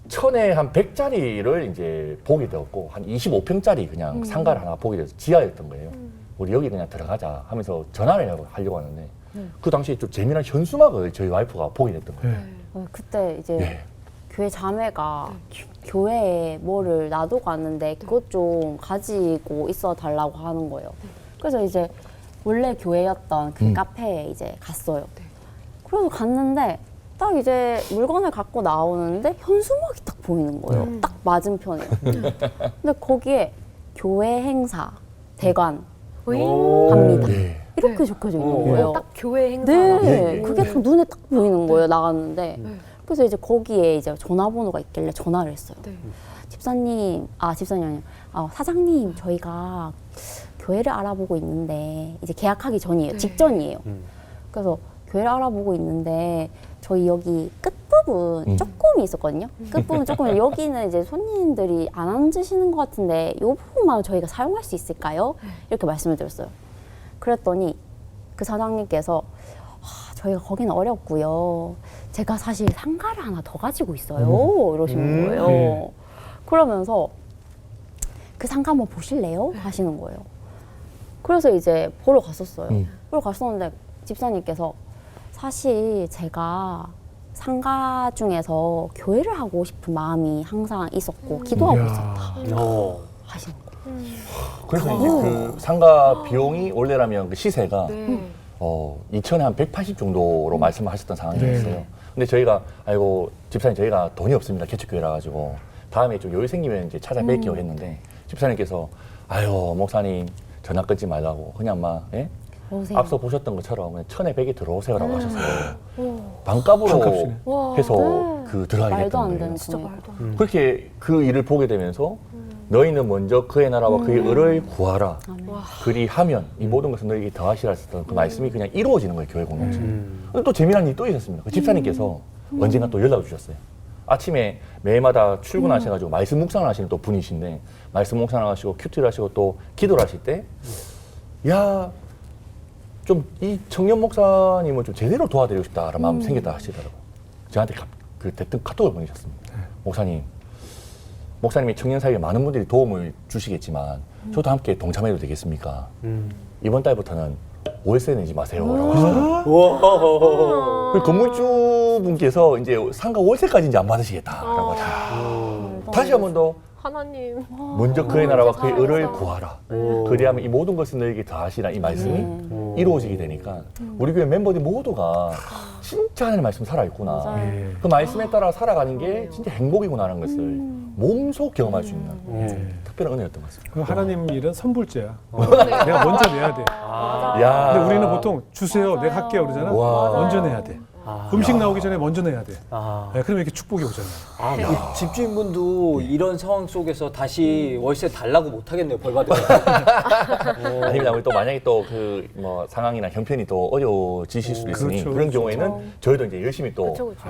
D: 천에 한 100짜리를 이제 보게 되었고 한 25평짜리 그냥 상가를 하나 보게 돼서 지하였던 거예요. 우리 여기 그냥 들어가자 하면서 전화를 하려고 하는데 그 당시에 좀 재미난 현수막을 저희 와이프가 보게 됐던 거예요.
A: 네.
E: 그때 이제
D: 예.
E: 교회 자매가 교회에 뭐를 놔두고 왔는데 그것 좀 가지고 있어 달라고 하는 거예요. 그래서 이제 원래 교회였던 그 카페에 이제 갔어요. 그래서 갔는데 딱 이제 물건을 갖고 나오는데 현수막이 딱 보이는 거예요. 딱 맞은편에. 근데 거기에 교회 행사 대관 합니다.
D: 예.
E: 이렇게 적혀져 있는 거예요.
B: 딱 교회 행사.
E: 네, 그게 딱 눈에 딱 보이는 거예요, 나갔는데. 그래서 이제 거기에 이제 전화번호가 있길래 전화를 했어요.
B: 네.
E: 집사님 아니요. 사장님, 저희가 교회를 알아보고 있는데, 이제 계약하기 전이에요. 직전이에요. 그래서 교회를 알아보고 있는데, 저희 여기 끝부분 조금이 있었거든요. 끝부분 조금, 여기는 이제 손님들이 안 앉으시는 것 같은데, 이 부분만 저희가 사용할 수 있을까요? 이렇게 말씀을 드렸어요. 그랬더니 그 사장님께서 저희가 거기는 어렵고요. 제가 사실 상가를 하나 더 가지고 있어요. 이러시는 거예요.
A: 네.
E: 그러면서 그 상가 한번 보실래요? 하시는 거예요. 그래서 이제 보러 갔었어요. 보러 갔었는데 집사님께서 사실 제가 상가 중에서 교회를 하고 싶은 마음이 항상 있었고 기도하고
A: 이야.
E: 있었다 하시는 거예요.
D: 그래서 이제 그 상가 비용이 원래라면 그 시세가
B: 네.
D: 2천에 한 180 정도로 말씀하셨던 상황이었어요.
A: 네.
D: 근데 저희가 아이고 집사님 저희가 돈이 없습니다. 개척교회라 가지고 다음에 좀 여유 생기면 이제 찾아뵐게요 했는데 집사님께서 아유 목사님 전화 끊지 말라고 그냥 막 예?
E: 오세요.
D: 앞서 보셨던 것처럼 그냥 1,000에 100에 들어오세요라고 하셨어요. 반값으로
A: 반값이네.
D: 해서
E: 네.
D: 그 들어가게
E: 말도
D: 됐던
E: 안
D: 거예요.
E: 되는
B: 진짜
E: 금액.
B: 말도 안 돼.
D: 그렇게 그 일을 보게 되면서 너희는 먼저 그의 나라와 그의 의를 구하라.
B: 와.
D: 그리하면 이 모든 것은 너희에게 더하시라 했던 그 말씀이 그냥 이루어지는 거예요, 교회 공동체. 근데 또 재미난 일이 또 있었습니다. 그 집사님께서 언젠가 또 연락을 주셨어요. 아침에 매일마다 출근하셔가지고 말씀 묵상을 하시는 또 분이신데 말씀 묵상을 하시고 큐티를 하시고 또 기도를 하실 때 야, 좀 이 청년 목사님을 좀 제대로 도와드리고 싶다라는 마음이 생겼다 하시더라고요. 저한테 그 대뜸 카톡을 보내셨습니다. 목사님이 청년 사회에 많은 분들이 도움을 주시겠지만 저도 함께 동참해도 되겠습니까? 이번 달부터는 월세 내지 마세요라고 하시더라고요. 그 건물주분께서 이제 상가 월세까지 이제 안 받으시겠다라고 하시더라고요. 다시 한 번 더
B: 하나님.
D: 먼저 그의 나라와 그의 의를 구하라. 그리하면 이 모든 것을 너에게 더하시라 이 말씀이 이루어지게 되니까 우리 교회 멤버들 모두가 진짜 하나님의 말씀 살아있구나.
A: 예.
D: 그 말씀에 따라 살아가는 게 진짜 행복이구나라는 것을 몸소 경험할 수 있는 특별한 은혜였던 것 같습니다.
A: 그 하나님 일은 선불제야. 내가 먼저 내야 돼.
D: 야.
A: 근데 우리는 보통 주세요, 내가 할게요 그러잖아.
D: 와.
A: 먼저 내야 돼. 음식 나오기 전에 먼저 내야 돼. 네, 그러면 이렇게 축복이 오잖아요.
C: 이 집주인분도 이런 상황 속에서 다시 월세 달라고 못 하겠네요. 벌 받으면.
D: 아닙니다. 우리 또 만약에 또 그 뭐 상황이나 형편이 또 어려워지실 수도 있으니
A: 그렇죠,
D: 그런
A: 그렇죠.
D: 경우에는 저희도 이제 열심히 또
B: 그쵸, 그쵸.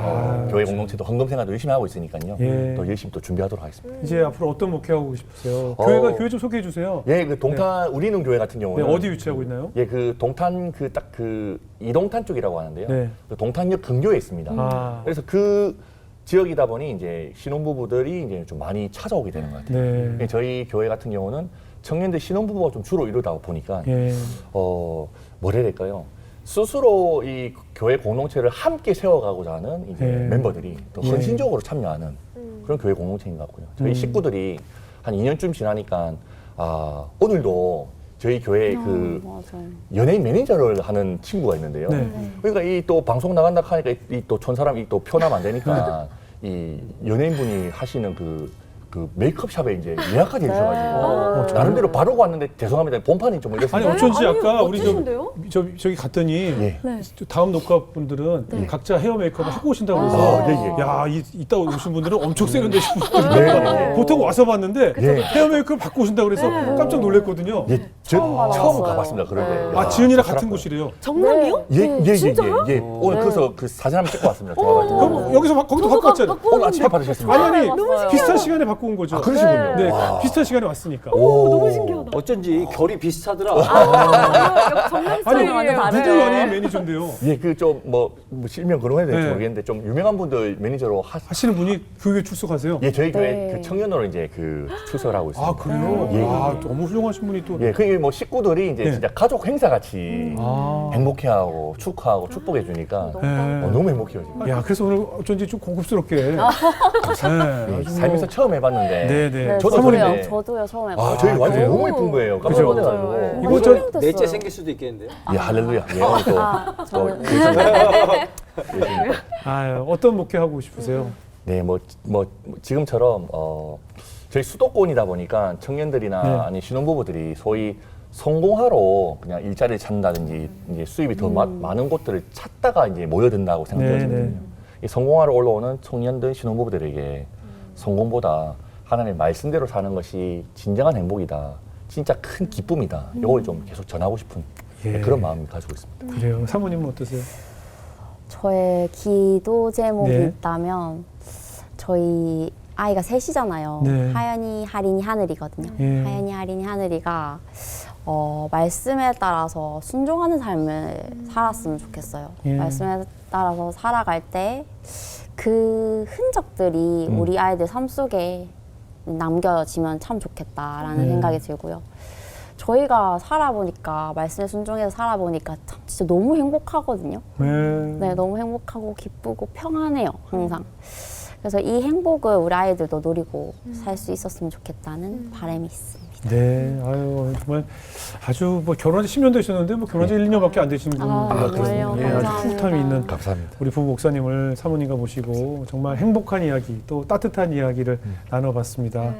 D: 교회 공동체도 헌금 생활도 열심히 하고 있으니까요.
A: 예.
D: 또 열심히 또 준비하도록 하겠습니다.
A: 이제 앞으로 어떤 목회하고 싶으세요?
D: 어.
A: 교회 좀 소개해 주세요.
D: 예, 그 동탄 우리는 교회 같은
A: 네,
D: 경우는
A: 어디 위치하고 있나요?
D: 예, 그 동탄 그 딱 그 이동탄 쪽이라고 하는데요.
A: 네.
D: 그 동탄역 근교에 있습니다.
A: 아,
D: 그래서 그 지역이다 보니 이제 신혼부부들이 이제 좀 많이 찾아오게 되는 것 같아요.
A: 네.
D: 예, 저희 교회 같은 경우는 청년들 신혼부부가 좀 주로 이러다 보니까
A: 예.
D: 뭐라 해야 될까요? 스스로 이 교회 공동체를 함께 세워가고자 하는 이제
A: 예.
D: 멤버들이 또
A: 예.
D: 헌신적으로 참여하는 그런 교회 공동체인 것 같고요. 저희 식구들이 한 2년쯤 지나니까 오늘도 저희 교회 그
E: 맞아요.
D: 연예인 매니저를 하는 친구가 있는데요.
A: 네.
D: 그러니까 이 또 방송 나간다 하니까 이 또 촌사람이 또 표현하면 안 되니까 이 연예인분이 하시는 그 메이크업샵에 이제 예약까지 해주셔가지고 나름대로 바르고 왔는데 죄송합니다. 본판이 좀
A: 아니
D: 이랬습니다.
A: 어쩐지
B: 아니,
A: 아까 우리
B: 멋지신데요?
A: 저기 갔더니
D: 예.
A: 다음 녹화 분들은 각자 헤어 메이크업을 하고 오신다고 해서
D: 예.
A: 야 이따 오신 분들은 엄청 세련되신 분들
D: 네.
A: 보통 와서 봤는데
D: 예.
A: 헤어 메이크업 받고 오신다 그래서 깜짝 놀랐거든요.
D: 예,
E: 처음 받아봤어요.
D: 처음 가봤습니다. 그런데
A: 아 지은이랑 같은 곳이래요.
B: 정말요?
D: 예. 오늘 그래서 그 사진 한번 찍고 왔습니다. 좋아가지고.
A: 그럼 여기서 거기도 받고 왔잖아요.
D: 오늘 아침에 받으셨습니다.
A: 아니 비슷한 시간에 받고 온 거죠.
D: 그러시군요.
A: 네, 비슷한 시간에 왔으니까.
B: 너무 신기하다.
C: 어쩐지 결이 비슷하더라.
B: 정말
A: 아니
B: 스타일이에요.
E: 완전 다르죠.
A: 누구 연예인 매니저인데요.
D: 예, 그 좀 뭐 실명 그런 거에 될지
A: 네.
D: 모르겠는데 좀 유명한 분들 매니저로
A: 하시는 분이 교회 출석하세요.
D: 예, 저희 교회
E: 네.
D: 그 청년으로 이제 그 출석을 하고 있습니다.
A: 아 그래요?
D: 예.
A: 아 너무 훌륭하신 분이 또.
D: 예, 그게 뭐 식구들이 이제
A: 네.
D: 진짜 가족 행사 같이
A: 아.
D: 행복해하고 축하하고 축복해 주니까
A: 네.
D: 너무 행복해요 지금.
A: 야 그래서 오늘 어쩐지 좀 고급스럽게. 네,
D: 예,
A: 아주
D: 살면서
A: 뭐-
D: 처음 해봤는데.
A: 네.
E: 네,
D: 저도
E: 저도요.
D: 그런데-
E: 저도요 처음에.
D: 저희 완전
A: 그래요?
D: 너무 예쁜 거예요. 깜짝
A: 그죠?
D: 놀라가지고.
E: 네.
A: 이거 저
E: 힘들었어요.
C: 넷째 생길 수도 있겠는데요.
D: 예, 할렐루야. 예, 오늘 또.
E: 저는-
A: 아 어떤 목회 하고 싶으세요?
D: 네, 뭐 지금처럼 저희 수도권이다 보니까 청년들이나
A: 네.
D: 아니 신혼부부들이 소위 성공하러 그냥 일자리를 찾는다든지 이제 수입이 더 많은 곳들을 찾다가 이제 모여든다고 생각되거든요.
A: 네.
D: 이 성공하러 올라오는 청년들 신혼부부들에게 성공보다 하나님의 말씀대로 사는 것이 진정한 행복이다. 진짜 큰 기쁨이다. 이걸 좀 계속 전하고 싶은
A: 예.
D: 그런 마음을 가지고 있습니다.
A: 그래요. 사모님은 어떠세요?
E: 저의 기도 제목이
A: 네.
E: 있다면 저희 아이가 셋이잖아요.
A: 네.
E: 하연이, 하린이, 하늘이거든요.
A: 예.
E: 하연이, 하린이, 하늘이가 말씀에 따라서 순종하는 삶을 살았으면 좋겠어요.
A: 예.
E: 말씀에 따라서 살아갈 때 그 흔적들이 우리 아이들 삶 속에 남겨지면 참 좋겠다라는
A: 예.
E: 생각이 들고요. 저희가 살아보니까 말씀에 순종해서 살아보니까 참 진짜 너무 행복하거든요. 네, 너무 행복하고 기쁘고 평안해요, 항상. 그래서 이 행복을 우리 아이들도 누리고 살 수 있었으면 좋겠다는 바람이 있습니다.
A: 네, 아유 정말 아주 뭐 결혼한 지 10년 되셨는데 뭐 결혼한 지 1년밖에 안 되신 분들
E: 정말요?
A: 예, 아주
E: 감사합니다.
A: 풋함이 있는
D: 감사합니다.
A: 우리 부부 목사님을 사모님과 모시고 정말 행복한 이야기 또 따뜻한 이야기를 나눠봤습니다.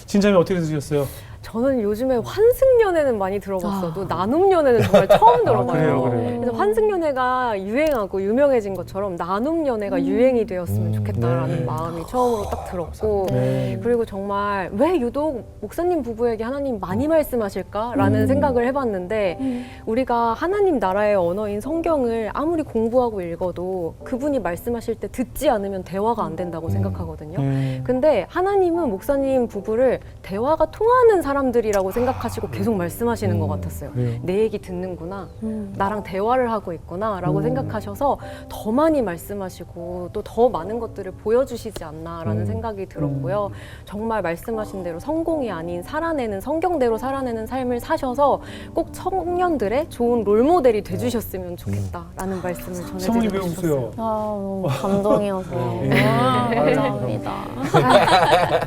A: 진짜님 어떻게 들으셨어요?
B: 저는 요즘에 환승연애는 많이 들어봤어도 나눔연애는 정말 처음 들어봐요.
A: 그래요.
B: 그래서 환승연애가 유행하고 유명해진 것처럼 나눔연애가 유행이 되었으면 좋겠다라는
A: 네.
B: 마음이 처음으로 딱 들었고
A: 네.
B: 그리고 정말 왜 유독 목사님 부부에게 하나님 많이 말씀하실까라는 생각을 해봤는데 우리가 하나님 나라의 언어인 성경을 아무리 공부하고 읽어도 그분이 말씀하실 때 듣지 않으면 대화가 안 된다고 생각하거든요. 근데 하나님은 목사님 부부를 대화가 통하는 사람들이라고 생각하시고 계속 말씀하시는 것 같았어요.
A: 그래요?
B: 내 얘기 듣는구나. 나랑 대화를 하고 있구나 라고 생각하셔서 더 많이 말씀하시고 또 더 많은 것들을 보여주시지 않나라는 생각이 들었고요. 정말 말씀하신 대로 성공이 아닌 살아내는 성경대로 살아내는 삶을 사셔서 꼭 청년들의 좋은 롤모델이 돼주셨으면 좋겠다라는 말씀을
A: 사모님 왜
B: 전해드리고
A: 웃어요?
B: 싶었어요.
E: 너무 감동이어서
A: 예.
E: 감사합니다.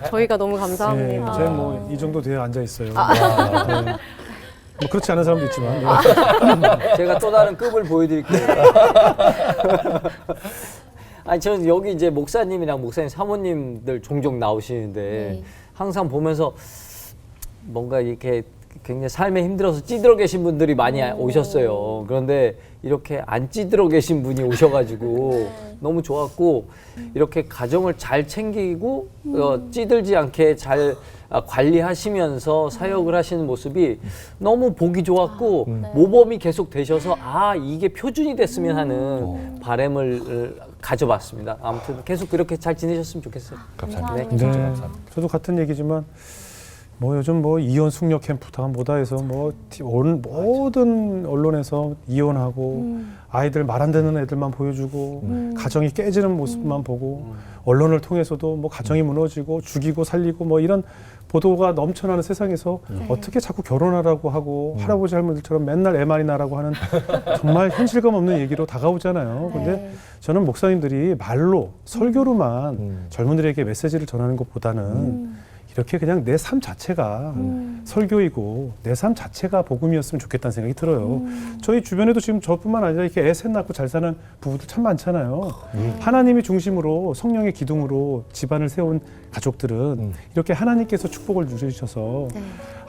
B: 저희가 너무 감사합니다.
A: 제가 뭐 이 정도 돼야 앉아 있어요. 네. 뭐 그렇지 않은 사람도 있지만. 네.
C: 제가 또 다른 급을 보여드릴게요. 아니 저는 여기 이제 목사님이랑 목사님 사모님들 종종 나오시는데
E: 네.
C: 항상 보면서 뭔가 이렇게 굉장히 삶에 힘들어서 찌들어 계신 분들이 많이 오셨어요. 그런데 이렇게 안 찌들어 계신 분이 오셔가지고 너무 좋았고 이렇게 가정을 잘 챙기고 찌들지 않게 잘 관리하시면서 사역을 하시는 모습이 너무 보기 좋았고 모범이 계속 되셔서 이게 표준이 됐으면 하는 바람을 가져봤습니다. 아무튼 계속 그렇게 잘 지내셨으면 좋겠어요.
D: 감사합니다.
A: 네.
D: 진짜 감사합니다.
A: 저도 같은 얘기지만 뭐 요즘 뭐 이혼 숙녀 캠프다 뭐다 해서 뭐 모든 언론에서 이혼하고 아이들 말 안 듣는 애들만 보여주고 가정이 깨지는 모습만 보고 언론을 통해서도 뭐 가정이 무너지고 죽이고 살리고 뭐 이런 보도가 넘쳐나는 세상에서 어떻게 자꾸 결혼하라고 하고 할아버지 할머니들처럼 맨날 애 말이 나라고 하는 정말 현실감 없는 얘기로 다가오잖아요. 근데 저는 목사님들이 말로 설교로만 젊은이들에게 메시지를 전하는 것보다는 이렇게 그냥 내 삶 자체가 설교이고 내 삶 자체가 복음이었으면 좋겠다는 생각이 들어요. 저희 주변에도 지금 저뿐만 아니라 이렇게 애 셋 낳고 잘 사는 부부들 참 많잖아요. 하나님이 중심으로 성령의 기둥으로 집안을 세운 가족들은 이렇게 하나님께서 축복을 누려주셔서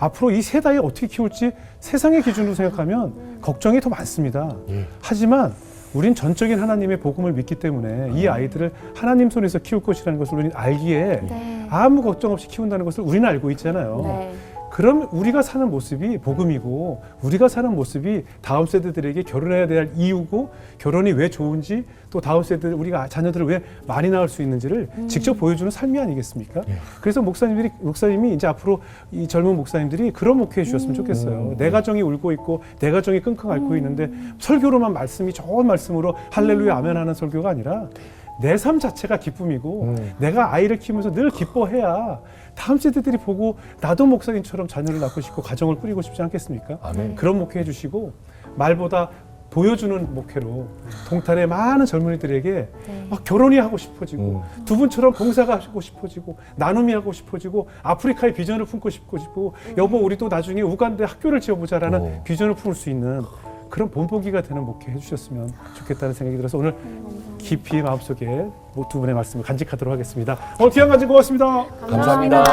A: 앞으로 이 세 아이 어떻게 키울지 세상의 기준으로 생각하면 걱정이 더 많습니다. 하지만 우린 전적인 하나님의 복음을 믿기 때문에 이 아이들을 하나님 손에서 키울 것이라는 것을 우리는 알기에 아무 걱정 없이 키운다는 것을 우리는 알고 있잖아요.
E: 네.
A: 그럼 우리가 사는 모습이 복음이고 우리가 사는 모습이 다음 세대들에게 결혼해야 될 이유고 결혼이 왜 좋은지 또 다음 세대 우리가 자녀들을 왜 많이 낳을 수 있는지를 직접 보여주는 삶이 아니겠습니까? 그래서 목사님이 이제 앞으로 이 젊은 목사님들이 그런 목회해 주셨으면 좋겠어요. 내 가정이 울고 있고 내 가정이 끙끙 앓고 있는데 설교로만 말씀이 좋은 말씀으로 할렐루야 아멘 하는 설교가 아니라 내 삶 자체가 기쁨이고 내가 아이를 키우면서 늘 기뻐해야 다음 세대들이 보고 나도 목사님처럼 자녀를 낳고 싶고 가정을 꾸리고 싶지 않겠습니까?
D: 아멘.
A: 그런 목회해 주시고 말보다 보여주는 목회로 동탄의 많은 젊은이들에게 막 결혼이 하고 싶어지고 두 분처럼 봉사가 하고 싶어지고 나눔이 하고 싶어지고 아프리카의 비전을 품고 싶고 여보 우리 또 나중에 우간다에 학교를 지어보자라는 비전을 품을 수 있는 그런 본보기가 되는 목회 해주셨으면 좋겠다는 생각이 들어서 오늘 깊이 마음속에 두 분의 말씀을 간직하도록 하겠습니다. 오늘 귀한 간증 고맙습니다.
D: 감사합니다.